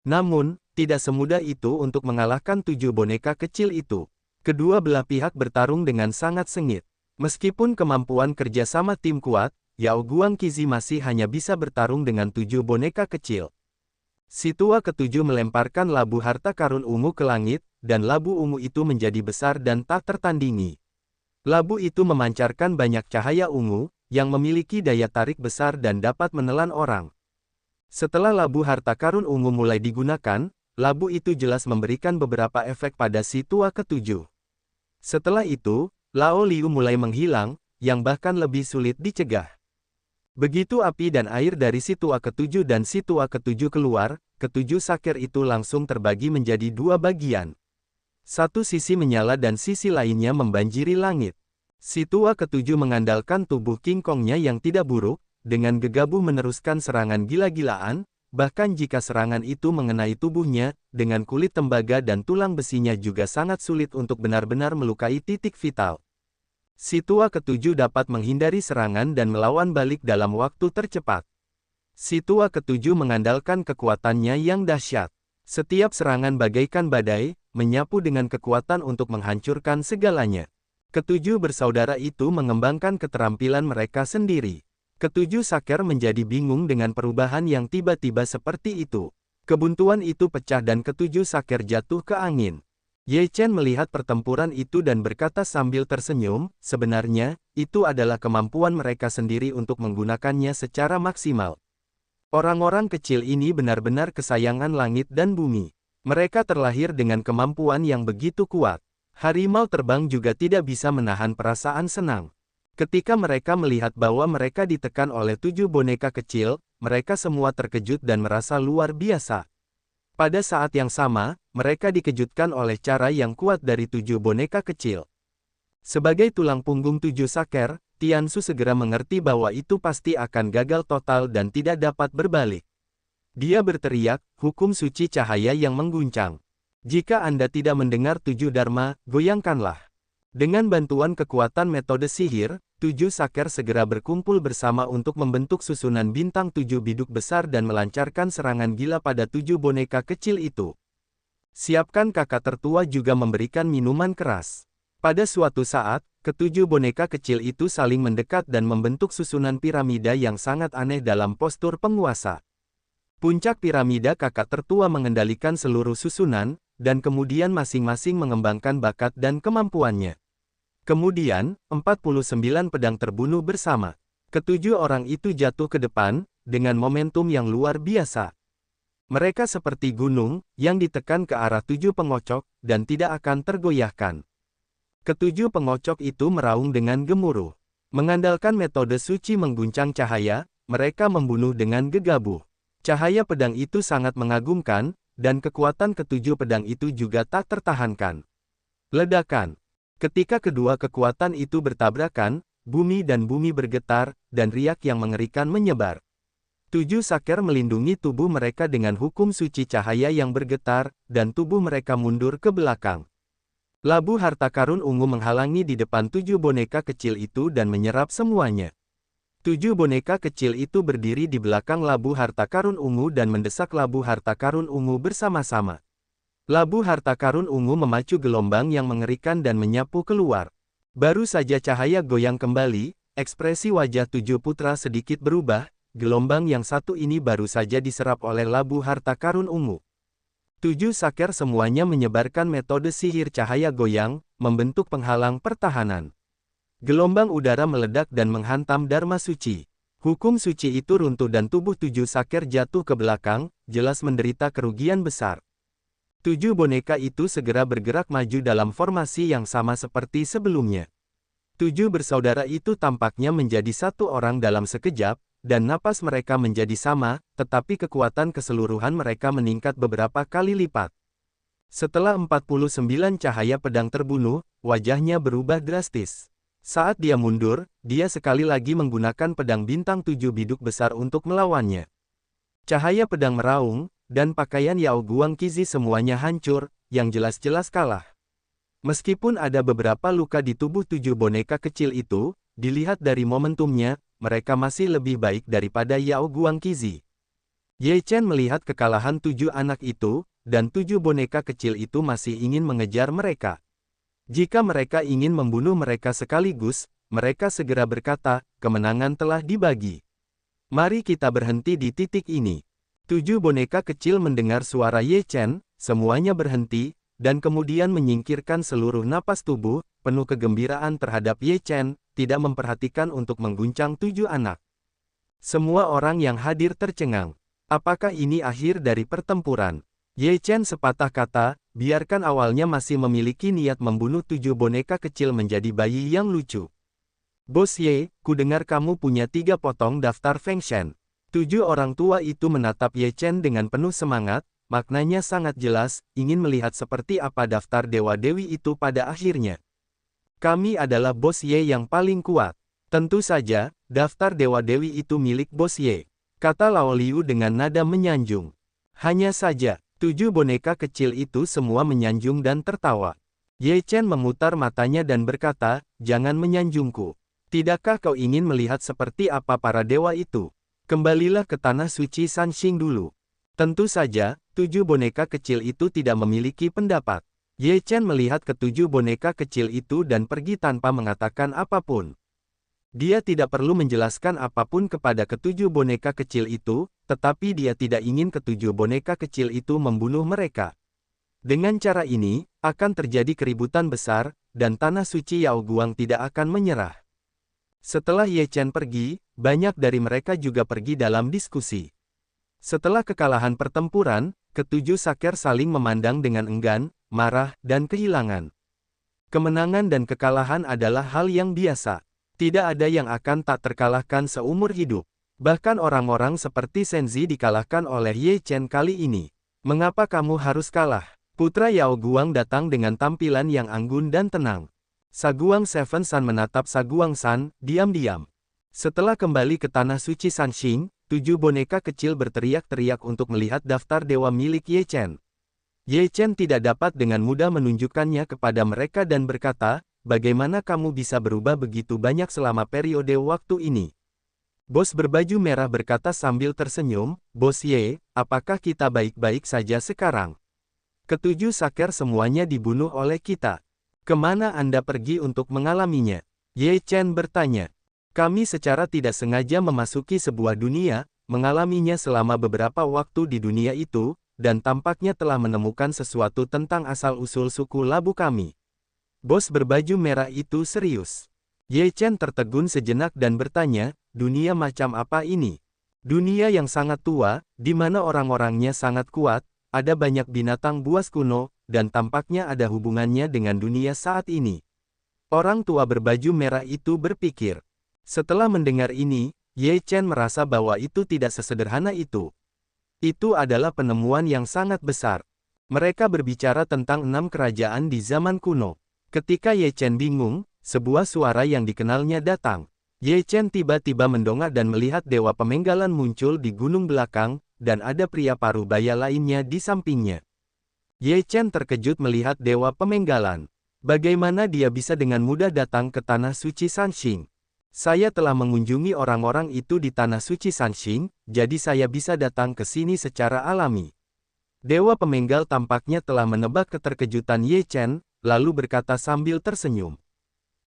Namun, tidak semudah itu untuk mengalahkan 7 boneka kecil itu. Kedua belah pihak bertarung dengan sangat sengit. Meskipun kemampuan kerjasama tim kuat, Yao Guang Qizi masih hanya bisa bertarung dengan 7 boneka kecil. Si tua ketujuh melemparkan labu harta karun ungu ke langit, dan labu ungu itu menjadi besar dan tak tertandingi. Labu itu memancarkan banyak cahaya ungu, yang memiliki daya tarik besar dan dapat menelan orang. Setelah labu harta karun ungu mulai digunakan, labu itu jelas memberikan beberapa efek pada si tua ketujuh. Setelah itu, Lao Liu mulai menghilang, yang bahkan lebih sulit dicegah. Begitu api dan air dari si tua ketujuh dan si tua ketujuh keluar, ketujuh saker itu langsung terbagi menjadi 2 bagian. Satu sisi menyala dan sisi lainnya membanjiri langit. Si tua ketujuh mengandalkan tubuh King Kongnya yang tidak buruk, dengan gegabah meneruskan serangan gila-gilaan, bahkan jika serangan itu mengenai tubuhnya, dengan kulit tembaga dan tulang besinya juga sangat sulit untuk benar-benar melukai titik vital. Si tua ketujuh dapat menghindari serangan dan melawan balik dalam waktu tercepat. Si tua ketujuh mengandalkan kekuatannya yang dahsyat. Setiap serangan bagaikan badai, menyapu dengan kekuatan untuk menghancurkan segalanya. Ketujuh bersaudara itu mengembangkan keterampilan mereka sendiri. Ketujuh saker menjadi bingung dengan perubahan yang tiba-tiba seperti itu. Kebuntuan itu pecah dan ketujuh saker jatuh ke angin. Ye Chen melihat pertempuran itu dan berkata sambil tersenyum, sebenarnya, itu adalah kemampuan mereka sendiri untuk menggunakannya secara maksimal. Orang-orang kecil ini benar-benar kesayangan langit dan bumi. Mereka terlahir dengan kemampuan yang begitu kuat. Harimau terbang juga tidak bisa menahan perasaan senang. Ketika mereka melihat bahwa mereka ditekan oleh 7 boneka kecil, mereka semua terkejut dan merasa luar biasa. Pada saat yang sama, mereka dikejutkan oleh cara yang kuat dari 7 boneka kecil. Sebagai tulang punggung 7 saker, Tiansu segera mengerti bahwa itu pasti akan gagal total dan tidak dapat berbalik. Dia berteriak, hukum suci cahaya yang mengguncang. Jika Anda tidak mendengar 7 dharma, goyangkanlah. Dengan bantuan kekuatan metode sihir, 7 saker segera berkumpul bersama untuk membentuk susunan bintang 7 biduk besar dan melancarkan serangan gila pada 7 boneka kecil itu. Siapkan kakak tertua juga memberikan minuman keras. Pada suatu saat, ketujuh boneka kecil itu saling mendekat dan membentuk susunan piramida yang sangat aneh dalam postur penguasa. Puncak piramida kakak tertua mengendalikan seluruh susunan, dan kemudian masing-masing mengembangkan bakat dan kemampuannya. Kemudian, 49 pedang terbunuh bersama. Ketujuh orang itu jatuh ke depan, dengan momentum yang luar biasa. Mereka seperti gunung, yang ditekan ke arah tujuh pengocok, dan tidak akan tergoyahkan. Ketujuh pengocok itu meraung dengan gemuruh. Mengandalkan metode suci mengguncang cahaya, mereka membunuh dengan gegabah. Cahaya pedang itu sangat mengagumkan, dan kekuatan ketujuh pedang itu juga tak tertahankan. Ledakan. Ketika kedua kekuatan itu bertabrakan, bumi dan bumi bergetar, dan riak yang mengerikan menyebar. Tujuh saker melindungi tubuh mereka dengan hukum suci cahaya yang bergetar, dan tubuh mereka mundur ke belakang. Labu harta karun ungu menghalangi di depan tujuh boneka kecil itu dan menyerap semuanya. Tujuh boneka kecil itu berdiri di belakang labu harta karun ungu dan mendesak labu harta karun ungu bersama-sama. Labu harta karun ungu memacu gelombang yang mengerikan dan menyapu keluar. Baru saja cahaya goyang kembali, ekspresi wajah tujuh putra sedikit berubah, gelombang yang satu ini baru saja diserap oleh labu harta karun ungu. Tujuh saker semuanya menyebarkan metode sihir cahaya goyang, membentuk penghalang pertahanan. Gelombang udara meledak dan menghantam Dharma Suci. Hukum suci itu runtuh dan tubuh tujuh saker jatuh ke belakang, jelas menderita kerugian besar. Tujuh boneka itu segera bergerak maju dalam formasi yang sama seperti sebelumnya. Tujuh bersaudara itu tampaknya menjadi satu orang dalam sekejap, dan napas mereka menjadi sama, tetapi kekuatan keseluruhan mereka meningkat beberapa kali lipat. Setelah 49 cahaya pedang terbunuh, wajahnya berubah drastis. Saat dia mundur, dia sekali lagi menggunakan pedang bintang tujuh biduk besar untuk melawannya. Cahaya pedang meraung, dan pakaian Yao Guang Qizi semuanya hancur, yang jelas-jelas kalah. Meskipun ada beberapa luka di tubuh tujuh boneka kecil itu, dilihat dari momentumnya, mereka masih lebih baik daripada Yao Guang Qizi. Ye Chen melihat kekalahan tujuh anak itu, dan tujuh boneka kecil itu masih ingin mengejar mereka. Jika mereka ingin membunuh mereka sekaligus, mereka segera berkata, kemenangan telah dibagi. Mari kita berhenti di titik ini. Tujuh boneka kecil mendengar suara Ye Chen, semuanya berhenti, dan kemudian menyingkirkan seluruh napas tubuh, penuh kegembiraan terhadap Ye Chen, tidak memperhatikan untuk mengguncang tujuh anak. Semua orang yang hadir tercengang. Apakah ini akhir dari pertempuran? Ye Chen sepatah kata, biarkan awalnya masih memiliki niat membunuh tujuh boneka kecil menjadi bayi yang lucu. Bos Ye, ku dengar kamu punya 3 potong daftar Feng Shen. Tujuh orang tua itu menatap Ye Chen dengan penuh semangat, maknanya sangat jelas, ingin melihat seperti apa daftar dewa-dewi itu pada akhirnya. Kami adalah Bos Ye yang paling kuat. Tentu saja, daftar dewa-dewi itu milik Bos Ye, kata Lao Liu dengan nada menyanjung. Hanya saja, tujuh boneka kecil itu semua menyanjung dan tertawa. Ye Chen memutar matanya dan berkata, jangan menyanjungku. Tidakkah kau ingin melihat seperti apa para dewa itu? Kembalilah ke tanah suci Sanxing dulu. Tentu saja, tujuh boneka kecil itu tidak memiliki pendapat. Ye Chen melihat ketujuh boneka kecil itu dan pergi tanpa mengatakan apapun. Dia tidak perlu menjelaskan apapun kepada ketujuh boneka kecil itu, tetapi dia tidak ingin ketujuh boneka kecil itu membunuh mereka. Dengan cara ini, akan terjadi keributan besar, dan tanah suci Yao Guang tidak akan menyerah. Setelah Ye Chen pergi, banyak dari mereka juga pergi dalam diskusi. Setelah kekalahan pertempuran, ketujuh saker saling memandang dengan enggan, marah, dan kehilangan. Kemenangan dan kekalahan adalah hal yang biasa. Tidak ada yang akan tak terkalahkan seumur hidup. Bahkan orang-orang seperti Senzi dikalahkan oleh Ye Chen kali ini. Mengapa kamu harus kalah? Putra Yao Guang datang dengan tampilan yang anggun dan tenang. Saguang Seven Sun menatap Saguang San, diam-diam. Setelah kembali ke tanah suci Sanxing, tujuh boneka kecil berteriak-teriak untuk melihat daftar dewa milik Ye Chen. Ye Chen tidak dapat dengan mudah menunjukkannya kepada mereka dan berkata, bagaimana kamu bisa berubah begitu banyak selama periode waktu ini? Bos berbaju merah berkata sambil tersenyum, Bos Ye, apakah kita baik-baik saja sekarang? Ketujuh saker semuanya dibunuh oleh kita. Kemana Anda pergi untuk mengalaminya? Ye Chen bertanya. Kami secara tidak sengaja memasuki sebuah dunia, mengalaminya selama beberapa waktu di dunia itu, dan tampaknya telah menemukan sesuatu tentang asal-usul suku Labu kami. Bos berbaju merah itu serius. Ye Chen tertegun sejenak dan bertanya, dunia macam apa ini? Dunia yang sangat tua, di mana orang-orangnya sangat kuat, ada banyak binatang buas kuno, dan tampaknya ada hubungannya dengan dunia saat ini. Orang tua berbaju merah itu berpikir. Setelah mendengar ini, Ye Chen merasa bahwa itu tidak sesederhana itu. Itu adalah penemuan yang sangat besar. Mereka berbicara tentang 6 kerajaan di zaman kuno. Ketika Ye Chen bingung, sebuah suara yang dikenalnya datang. Ye Chen tiba-tiba mendongak dan melihat Dewa Pemenggalan muncul di gunung belakang, dan ada pria parubaya lainnya di sampingnya. Ye Chen terkejut melihat Dewa Pemenggalan. Bagaimana dia bisa dengan mudah datang ke Tanah Suci Sanxing? Saya telah mengunjungi orang-orang itu di Tanah Suci Sanxing, jadi saya bisa datang ke sini secara alami. Dewa Pemenggal tampaknya telah menebak keterkejutan Ye Chen, lalu berkata sambil tersenyum.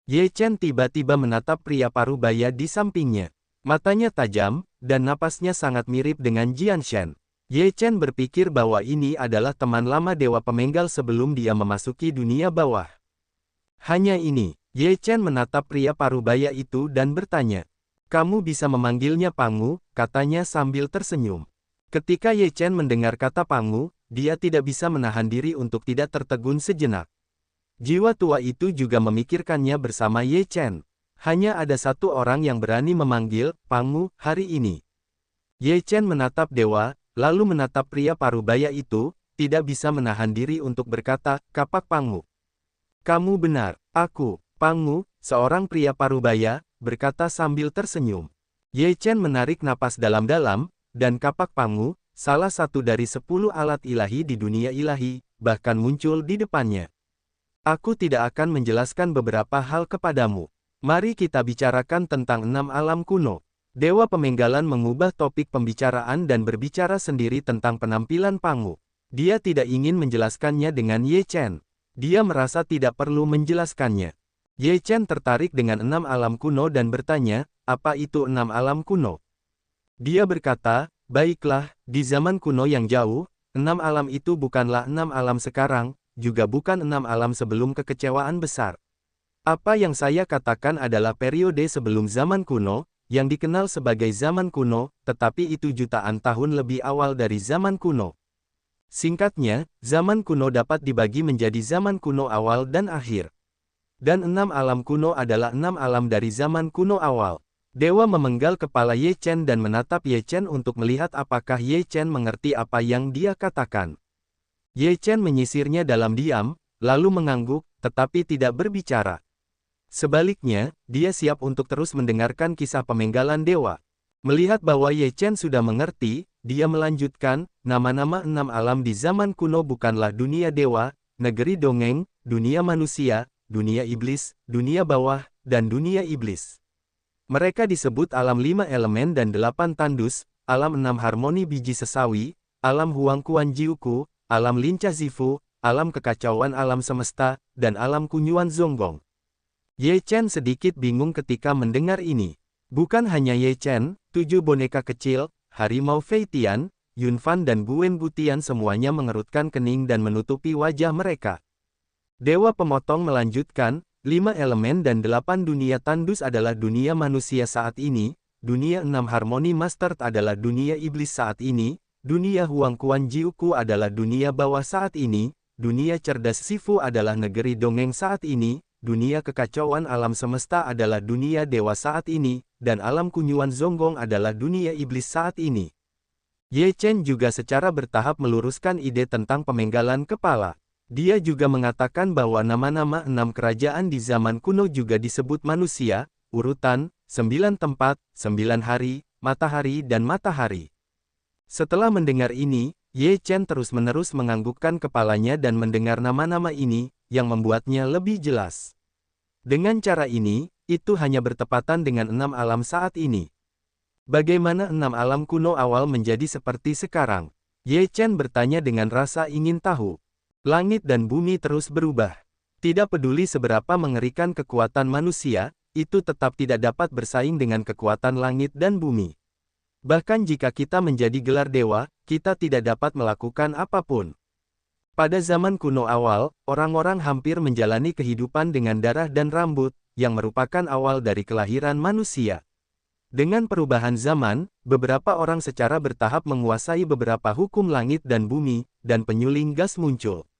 Ye Chen tiba-tiba menatap pria parubaya di sampingnya. Matanya tajam, dan napasnya sangat mirip dengan Jian Shen. Ye Chen berpikir bahwa ini adalah teman lama Dewa Pemenggal sebelum dia memasuki dunia bawah. Hanya ini, Ye Chen menatap pria parubaya itu dan bertanya. Kamu bisa memanggilnya Pangu, katanya sambil tersenyum. Ketika Ye Chen mendengar kata Pangu, dia tidak bisa menahan diri untuk tidak tertegun sejenak. Jiwa tua itu juga memikirkannya bersama Ye Chen. Hanya ada satu orang yang berani memanggil Pangu hari ini. Ye Chen menatap dewa, lalu menatap pria parubaya itu, tidak bisa menahan diri untuk berkata, Kapak Pangu. Kamu benar, aku, Pangu, seorang pria parubaya, berkata sambil tersenyum. Ye Chen menarik napas dalam-dalam, dan Kapak Pangu, salah satu dari 10 alat ilahi di dunia ilahi, bahkan muncul di depannya. Aku tidak akan menjelaskan beberapa hal kepadamu. Mari kita bicarakan tentang 6 alam kuno. Dewa Pemenggalan mengubah topik pembicaraan dan berbicara sendiri tentang penampilan Pangu. Dia tidak ingin menjelaskannya dengan Ye Chen. Dia merasa tidak perlu menjelaskannya. Ye Chen tertarik dengan 6 alam kuno dan bertanya, apa itu 6 alam kuno? Dia berkata, baiklah, di zaman kuno yang jauh, 6 alam itu bukanlah 6 alam sekarang, juga bukan 6 alam sebelum kekecewaan besar. Apa yang saya katakan adalah periode sebelum zaman kuno, yang dikenal sebagai zaman kuno, tetapi itu jutaan tahun lebih awal dari zaman kuno. Singkatnya, zaman kuno dapat dibagi menjadi zaman kuno awal dan akhir. Dan 6 alam kuno adalah 6 alam dari zaman kuno awal. Dewa memenggal kepala Ye Chen dan menatap Ye Chen untuk melihat apakah Ye Chen mengerti apa yang dia katakan. Ye Chen menyisirnya dalam diam, lalu mengangguk, tetapi tidak berbicara. Sebaliknya, dia siap untuk terus mendengarkan kisah pemenggalan dewa. Melihat bahwa Ye Chen sudah mengerti, dia melanjutkan, nama-nama 6 alam di zaman kuno bukanlah dunia dewa, negeri dongeng, dunia manusia, dunia iblis, dunia bawah, dan dunia iblis. Mereka disebut alam 5 elemen dan 8 tandus, alam 6 harmoni biji sesawi, alam Huang Kuan Jiuku, alam lincah Zifu, alam kekacauan alam semesta, dan alam kunyuan Zonggong. Ye Chen sedikit bingung ketika mendengar ini. Bukan hanya Ye Chen, 7 boneka kecil, Harimau Fei Tian, Yun Fan dan Guen Butian semuanya mengerutkan kening dan menutupi wajah mereka. Dewa Pemotong melanjutkan, 5 elemen dan 8 dunia tandus adalah dunia manusia saat ini, dunia 6 harmoni master adalah dunia iblis saat ini, dunia Huang Kuan Jiuku adalah dunia bawah saat ini, dunia cerdas Sifu adalah negeri dongeng saat ini, dunia kekacauan alam semesta adalah dunia dewa saat ini, dan alam kunyuan Zonggong adalah dunia iblis saat ini. Ye Chen juga secara bertahap meluruskan ide tentang pemenggalan kepala. Dia juga mengatakan bahwa nama-nama 6 kerajaan di zaman kuno juga disebut manusia, urutan, 9 tempat, 9 hari, matahari dan matahari. Setelah mendengar ini, Ye Chen terus-menerus menganggukkan kepalanya dan mendengar nama-nama ini, yang membuatnya lebih jelas. Dengan cara ini, itu hanya bertepatan dengan 6 alam saat ini. Bagaimana 6 alam kuno awal menjadi seperti sekarang? Ye Chen bertanya dengan rasa ingin tahu. Langit dan bumi terus berubah. Tidak peduli seberapa mengerikan kekuatan manusia, itu tetap tidak dapat bersaing dengan kekuatan langit dan bumi. Bahkan jika kita menjadi gelar dewa, kita tidak dapat melakukan apapun. Pada zaman kuno awal, orang-orang hampir menjalani kehidupan dengan darah dan rambut, yang merupakan awal dari kelahiran manusia. Dengan perubahan zaman, beberapa orang secara bertahap menguasai beberapa hukum langit dan bumi, dan penyuling gas muncul.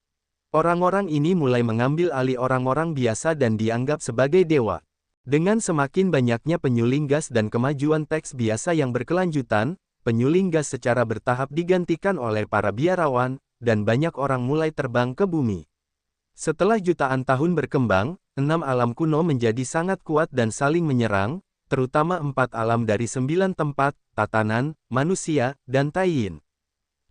Orang-orang ini mulai mengambil alih orang-orang biasa dan dianggap sebagai dewa. Dengan semakin banyaknya penyuling gas dan kemajuan teks biasa yang berkelanjutan, penyuling gas secara bertahap digantikan oleh para biarawan, dan banyak orang mulai terbang ke bumi. Setelah jutaan tahun berkembang, 6 alam kuno menjadi sangat kuat dan saling menyerang, terutama 4 alam dari 9 tempat, tatanan, manusia, dan Taiyin.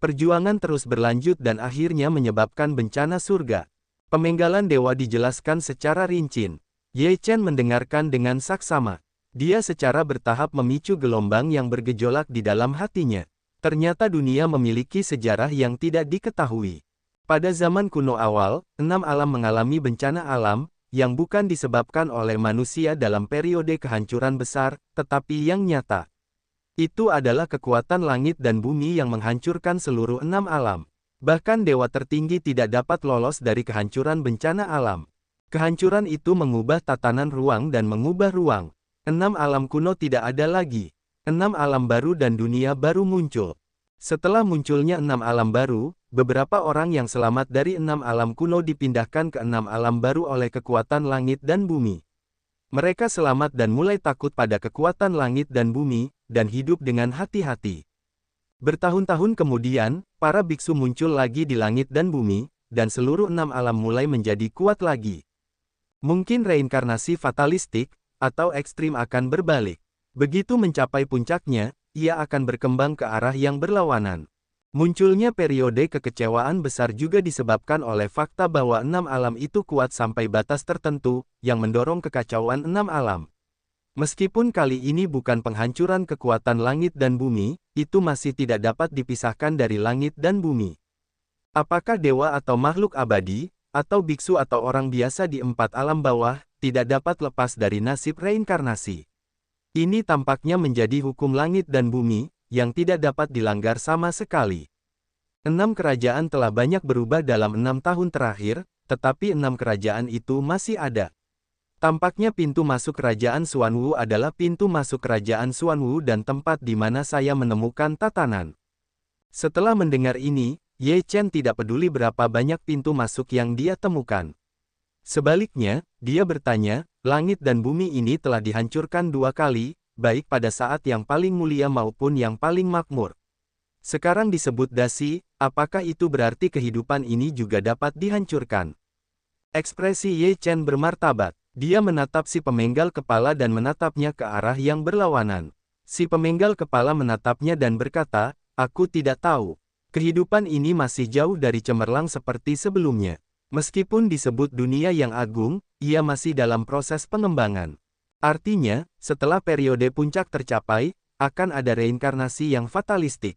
Perjuangan terus berlanjut dan akhirnya menyebabkan bencana surga. Pemenggalan dewa dijelaskan secara rinci. Ye Chen mendengarkan dengan saksama. Dia secara bertahap memicu gelombang yang bergejolak di dalam hatinya. Ternyata dunia memiliki sejarah yang tidak diketahui. Pada zaman kuno awal, 6 alam mengalami bencana alam, yang bukan disebabkan oleh manusia dalam periode kehancuran besar, tetapi yang nyata. Itu adalah kekuatan langit dan bumi yang menghancurkan seluruh 6 alam. Bahkan dewa tertinggi tidak dapat lolos dari kehancuran bencana alam. Kehancuran itu mengubah tatanan ruang dan mengubah ruang. 6 alam kuno tidak ada lagi. 6 alam baru dan dunia baru muncul. Setelah munculnya 6 alam baru, beberapa orang yang selamat dari 6 alam kuno dipindahkan ke 6 alam baru oleh kekuatan langit dan bumi. Mereka selamat dan mulai takut pada kekuatan langit dan bumi, dan hidup dengan hati-hati. Bertahun-tahun kemudian, para biksu muncul lagi di langit dan bumi, dan seluruh 6 alam mulai menjadi kuat lagi. Mungkin reinkarnasi fatalistik, atau ekstrim akan berbalik. Begitu mencapai puncaknya, ia akan berkembang ke arah yang berlawanan. Munculnya periode kekecewaan besar juga disebabkan oleh fakta bahwa 6 alam itu kuat sampai batas tertentu, yang mendorong kekacauan 6 alam. Meskipun kali ini bukan penghancuran kekuatan langit dan bumi, itu masih tidak dapat dipisahkan dari langit dan bumi. Apakah dewa atau makhluk abadi, atau biksu atau orang biasa di 4 alam bawah, tidak dapat lepas dari nasib reinkarnasi. Ini tampaknya menjadi hukum langit dan bumi, yang tidak dapat dilanggar sama sekali. 6 kerajaan telah banyak berubah dalam 6 tahun terakhir, tetapi 6 kerajaan itu masih ada. Tampaknya pintu masuk kerajaan Xuanwu adalah pintu masuk kerajaan Xuanwu dan tempat di mana saya menemukan tatanan. Setelah mendengar ini, Ye Chen tidak peduli berapa banyak pintu masuk yang dia temukan. Sebaliknya, dia bertanya, langit dan bumi ini telah dihancurkan 2 kali, baik pada saat yang paling mulia maupun yang paling makmur. Sekarang disebut dasi, apakah itu berarti kehidupan ini juga dapat dihancurkan? Ekspresi Ye Chen bermartabat. Dia menatap si pemenggal kepala dan menatapnya ke arah yang berlawanan. Si pemenggal kepala menatapnya dan berkata, aku tidak tahu. Kehidupan ini masih jauh dari cemerlang seperti sebelumnya. Meskipun disebut dunia yang agung, ia masih dalam proses pengembangan. Artinya, setelah periode puncak tercapai, akan ada reinkarnasi yang fatalistik.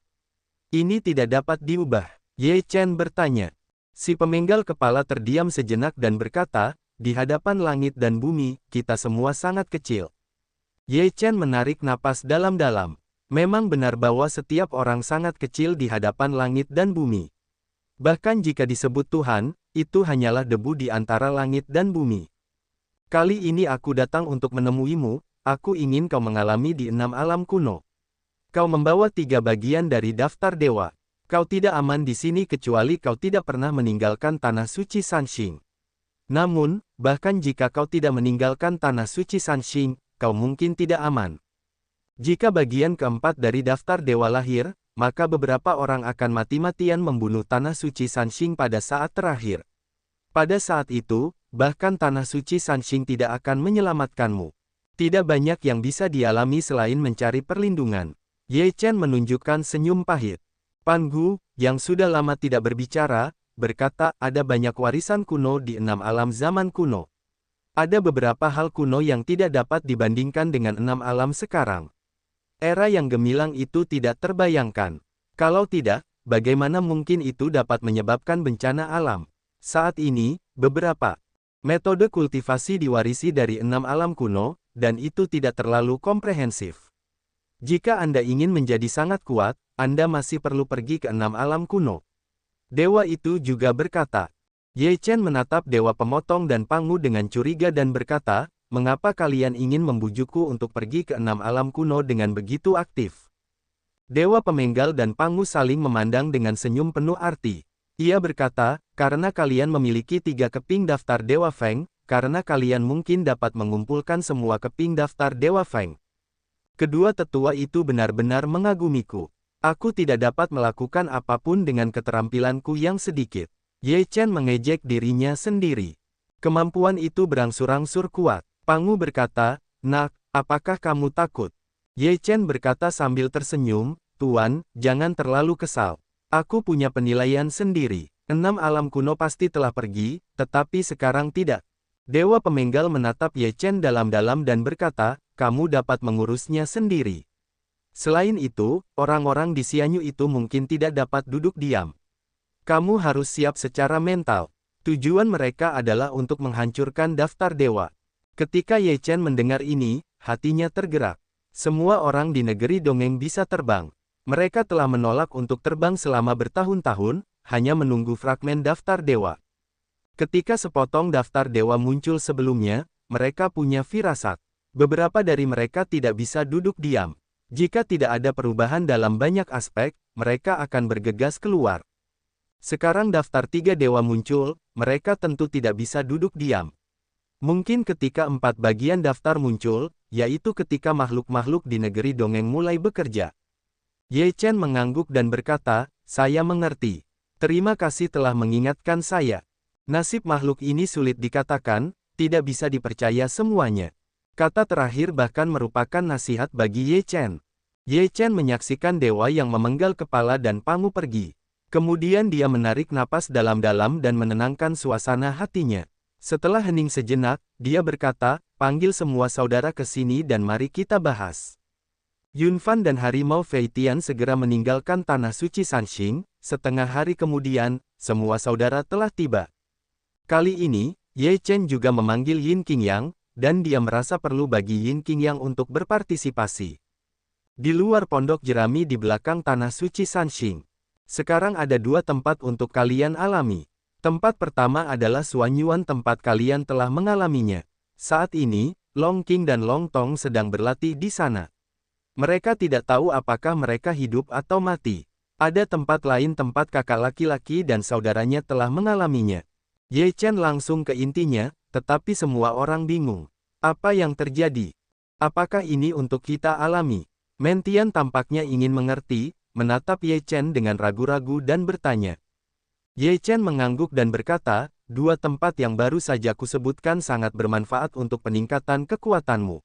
Ini tidak dapat diubah. Ye Chen bertanya. Si pemenggal kepala terdiam sejenak dan berkata, di hadapan langit dan bumi, kita semua sangat kecil. Ye Chen menarik napas dalam-dalam. Memang benar bahwa setiap orang sangat kecil di hadapan langit dan bumi. Bahkan jika disebut Tuhan, itu hanyalah debu di antara langit dan bumi. Kali ini aku datang untuk menemuimu, aku ingin kau mengalami di 6 alam kuno. Kau membawa 3 bagian dari daftar dewa. Kau tidak aman di sini kecuali kau tidak pernah meninggalkan tanah suci Sanxing. Namun, bahkan jika kau tidak meninggalkan tanah suci Sanxing, kau mungkin tidak aman. Jika bagian keempat dari daftar dewa lahir, maka beberapa orang akan mati-matian membunuh tanah suci Sanxing pada saat terakhir. Pada saat itu, bahkan tanah suci Sanxing tidak akan menyelamatkanmu. Tidak banyak yang bisa dialami selain mencari perlindungan. Ye Chen menunjukkan senyum pahit. Pan Gu, yang sudah lama tidak berbicara, berkata, ada banyak warisan kuno di 6 alam zaman kuno. Ada beberapa hal kuno yang tidak dapat dibandingkan dengan 6 alam sekarang. Era yang gemilang itu tidak terbayangkan. Kalau tidak, bagaimana mungkin itu dapat menyebabkan bencana alam? Saat ini, beberapa Metode kultivasi diwarisi dari 6 alam kuno, dan itu tidak terlalu komprehensif. Jika Anda ingin menjadi sangat kuat, Anda masih perlu pergi ke 6 alam kuno. Dewa itu juga berkata. Ye Chen menatap Dewa Pemotong dan Pangu dengan curiga dan berkata, mengapa kalian ingin membujukku untuk pergi ke 6 alam kuno dengan begitu aktif? Dewa Pemenggal dan Pangu saling memandang dengan senyum penuh arti. Ia berkata, karena kalian memiliki 3 keping daftar Dewa Feng, karena kalian mungkin dapat mengumpulkan semua keping daftar Dewa Feng. Kedua tetua itu benar-benar mengagumiku. Aku tidak dapat melakukan apapun dengan keterampilanku yang sedikit. Ye Chen mengejek dirinya sendiri. Kemampuan itu berangsur-angsur kuat. Pangu berkata, nak, apakah kamu takut? Ye Chen berkata sambil tersenyum, Tuan, jangan terlalu kesal. Aku punya penilaian sendiri. 6 alam kuno pasti telah pergi, tetapi sekarang tidak. Dewa Pemenggal menatap Ye Chen dalam-dalam dan berkata, kamu dapat mengurusnya sendiri. Selain itu, orang-orang di Xianyu itu mungkin tidak dapat duduk diam. Kamu harus siap secara mental. Tujuan mereka adalah untuk menghancurkan daftar dewa. Ketika Ye Chen mendengar ini, hatinya tergerak. Semua orang di negeri dongeng bisa terbang. Mereka telah menolak untuk terbang selama bertahun-tahun, hanya menunggu fragmen daftar dewa. Ketika sepotong daftar dewa muncul sebelumnya, mereka punya firasat. Beberapa dari mereka tidak bisa duduk diam. Jika tidak ada perubahan dalam banyak aspek, mereka akan bergegas keluar. Sekarang daftar 3 dewa muncul, mereka tentu tidak bisa duduk diam. Mungkin ketika 4 bagian daftar muncul, yaitu ketika makhluk-makhluk di negeri dongeng mulai bekerja. Ye Chen mengangguk dan berkata, saya mengerti. Terima kasih telah mengingatkan saya. Nasib makhluk ini sulit dikatakan, tidak bisa dipercaya semuanya. Kata terakhir bahkan merupakan nasihat bagi Ye Chen. Ye Chen menyaksikan dewa yang memenggal kepala dan Pangu pergi. Kemudian dia menarik napas dalam-dalam dan menenangkan suasana hatinya. Setelah hening sejenak, dia berkata, panggil semua saudara ke sini dan mari kita bahas. Yunfan dan Harimau Feitian segera meninggalkan tanah suci Sanxing. Setengah hari kemudian, semua saudara telah tiba. Kali ini, Ye Chen juga memanggil Yin Qingyang, dan dia merasa perlu bagi Yin Qingyang untuk berpartisipasi. Di luar pondok jerami di belakang tanah suci Sanxing. Sekarang ada 2 tempat untuk kalian alami. Tempat pertama adalah Suanyuan, tempat kalian telah mengalaminya. Saat ini, Long Qing dan Long Tong sedang berlatih di sana. Mereka tidak tahu apakah mereka hidup atau mati. Ada tempat lain tempat kakak laki-laki dan saudaranya telah mengalaminya. Ye Chen langsung ke intinya, tetapi semua orang bingung. Apa yang terjadi? Apakah ini untuk kita alami? Mentian tampaknya ingin mengerti, menatap Ye Chen dengan ragu-ragu dan bertanya. Ye Chen mengangguk dan berkata, 2 tempat yang baru saja kusebutkan sangat bermanfaat untuk peningkatan kekuatanmu.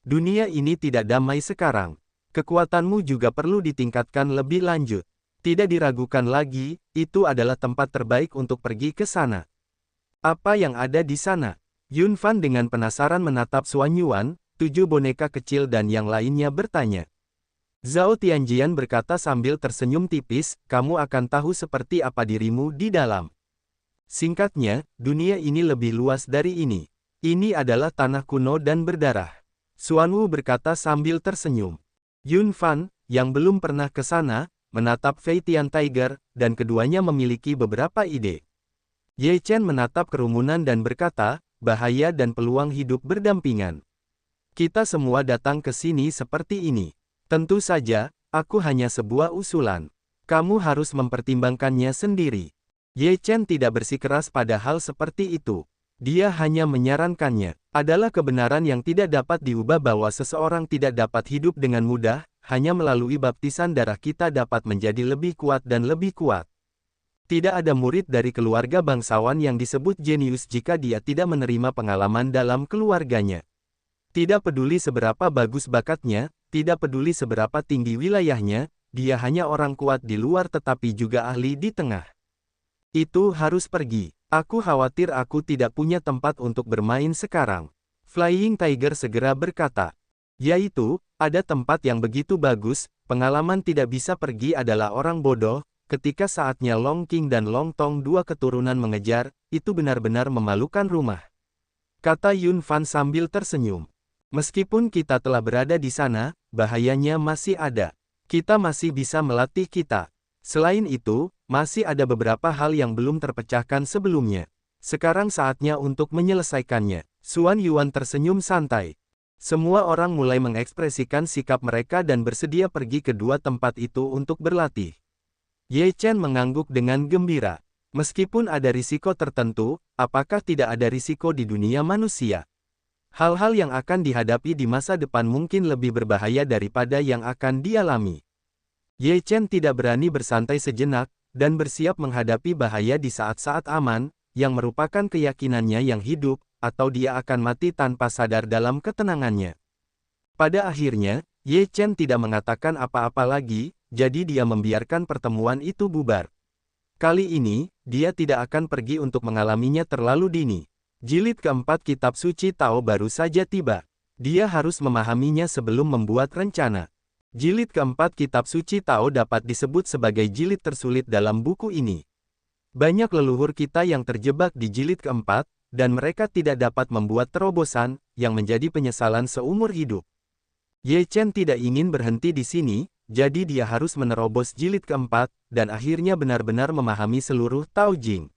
Dunia ini tidak damai sekarang. Kekuatanmu juga perlu ditingkatkan lebih lanjut. Tidak diragukan lagi, itu adalah tempat terbaik untuk pergi ke sana. Apa yang ada di sana? Yunfan dengan penasaran menatap Suanyuan, 7 boneka kecil dan yang lainnya bertanya. Zhao Tianjian berkata sambil tersenyum tipis, kamu akan tahu seperti apa dirimu di dalam. Singkatnya, dunia ini lebih luas dari ini. Ini adalah tanah kuno dan berdarah. Xuanwu berkata sambil tersenyum. Yunfan, yang belum pernah ke sana, menatap Feitian Tiger, dan keduanya memiliki beberapa ide. Ye Chen menatap kerumunan dan berkata, bahaya dan peluang hidup berdampingan. Kita semua datang ke sini seperti ini. Tentu saja, aku hanya sebuah usulan. Kamu harus mempertimbangkannya sendiri. Ye Chen tidak bersikeras pada hal seperti itu. Dia hanya menyarankannya. Adalah kebenaran yang tidak dapat diubah bahwa seseorang tidak dapat hidup dengan mudah, hanya melalui baptisan darah kita dapat menjadi lebih kuat dan lebih kuat. Tidak ada murid dari keluarga bangsawan yang disebut jenius jika dia tidak menerima pengalaman dalam keluarganya. Tidak peduli seberapa bagus bakatnya, tidak peduli seberapa tinggi wilayahnya, dia hanya orang kuat di luar tetapi juga ahli di tengah. Itu harus pergi. Aku khawatir aku tidak punya tempat untuk bermain sekarang. Flying Tiger segera berkata. Yaitu, ada tempat yang begitu bagus, pengalaman tidak bisa pergi adalah orang bodoh, ketika saatnya Long Qing dan Long Tong 2 keturunan mengejar, itu benar-benar memalukan rumah. kata Yun Fan sambil tersenyum. Meskipun kita telah berada di sana, bahayanya masih ada. Kita masih bisa melatih kita. Selain itu, masih ada beberapa hal yang belum terpecahkan sebelumnya. Sekarang saatnya untuk menyelesaikannya. Xuan Yuan tersenyum santai. Semua orang mulai mengekspresikan sikap mereka dan bersedia pergi ke dua tempat itu untuk berlatih. Ye Chen mengangguk dengan gembira. Meskipun ada risiko tertentu, apakah tidak ada risiko di dunia manusia? Hal-hal yang akan dihadapi di masa depan mungkin lebih berbahaya daripada yang akan dialami. Ye Chen tidak berani bersantai sejenak, dan bersiap menghadapi bahaya di saat-saat aman, yang merupakan keyakinannya yang hidup, atau dia akan mati tanpa sadar dalam ketenangannya. Pada akhirnya, Ye Chen tidak mengatakan apa-apa lagi, jadi dia membiarkan pertemuan itu bubar. Kali ini, dia tidak akan pergi untuk mengalaminya terlalu dini. Jilid keempat Kitab Suci Tao baru saja tiba. Dia harus memahaminya sebelum membuat rencana. Jilid keempat Kitab Suci Tao dapat disebut sebagai jilid tersulit dalam buku ini. Banyak leluhur kita yang terjebak di jilid keempat, dan mereka tidak dapat membuat terobosan, yang menjadi penyesalan seumur hidup. Ye Chen tidak ingin berhenti di sini, jadi dia harus menerobos jilid keempat, dan akhirnya benar-benar memahami seluruh Tao Jing.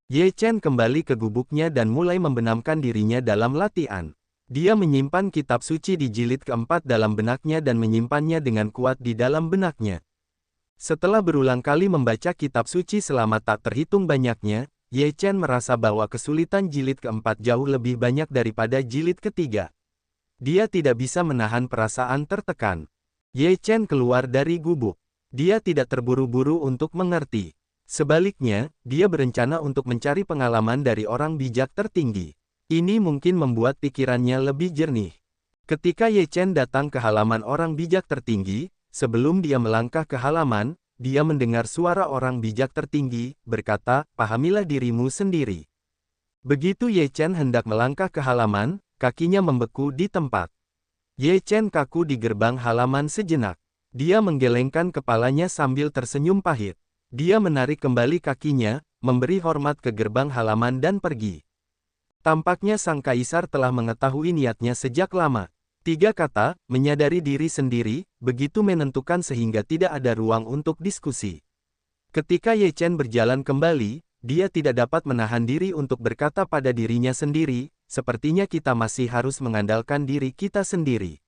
Ye Chen kembali ke gubuknya dan mulai membenamkan dirinya dalam latihan. Dia menyimpan kitab suci di jilid keempat dalam benaknya dan menyimpannya dengan kuat di dalam benaknya. Setelah berulang kali membaca kitab suci selama tak terhitung banyaknya, Ye Chen merasa bahwa kesulitan jilid keempat jauh lebih banyak daripada jilid ketiga. Dia tidak bisa menahan perasaan tertekan. Ye Chen keluar dari gubuk. Dia tidak terburu-buru untuk mengerti. Sebaliknya, dia berencana untuk mencari pengalaman dari orang bijak tertinggi. Ini mungkin membuat pikirannya lebih jernih. Ketika Ye Chen datang ke halaman orang bijak tertinggi, sebelum dia melangkah ke halaman, dia mendengar suara orang bijak tertinggi, berkata, "Pahamilah dirimu sendiri." Begitu Ye Chen hendak melangkah ke halaman, kakinya membeku di tempat. Ye Chen kaku di gerbang halaman sejenak. Dia menggelengkan kepalanya sambil tersenyum pahit. Dia menarik kembali kakinya, memberi hormat ke gerbang halaman dan pergi. Tampaknya sang kaisar telah mengetahui niatnya sejak lama. 3 kata, menyadari diri sendiri, begitu menentukan sehingga tidak ada ruang untuk diskusi. Ketika Ye Chen berjalan kembali, dia tidak dapat menahan diri untuk berkata pada dirinya sendiri, sepertinya kita masih harus mengandalkan diri kita sendiri.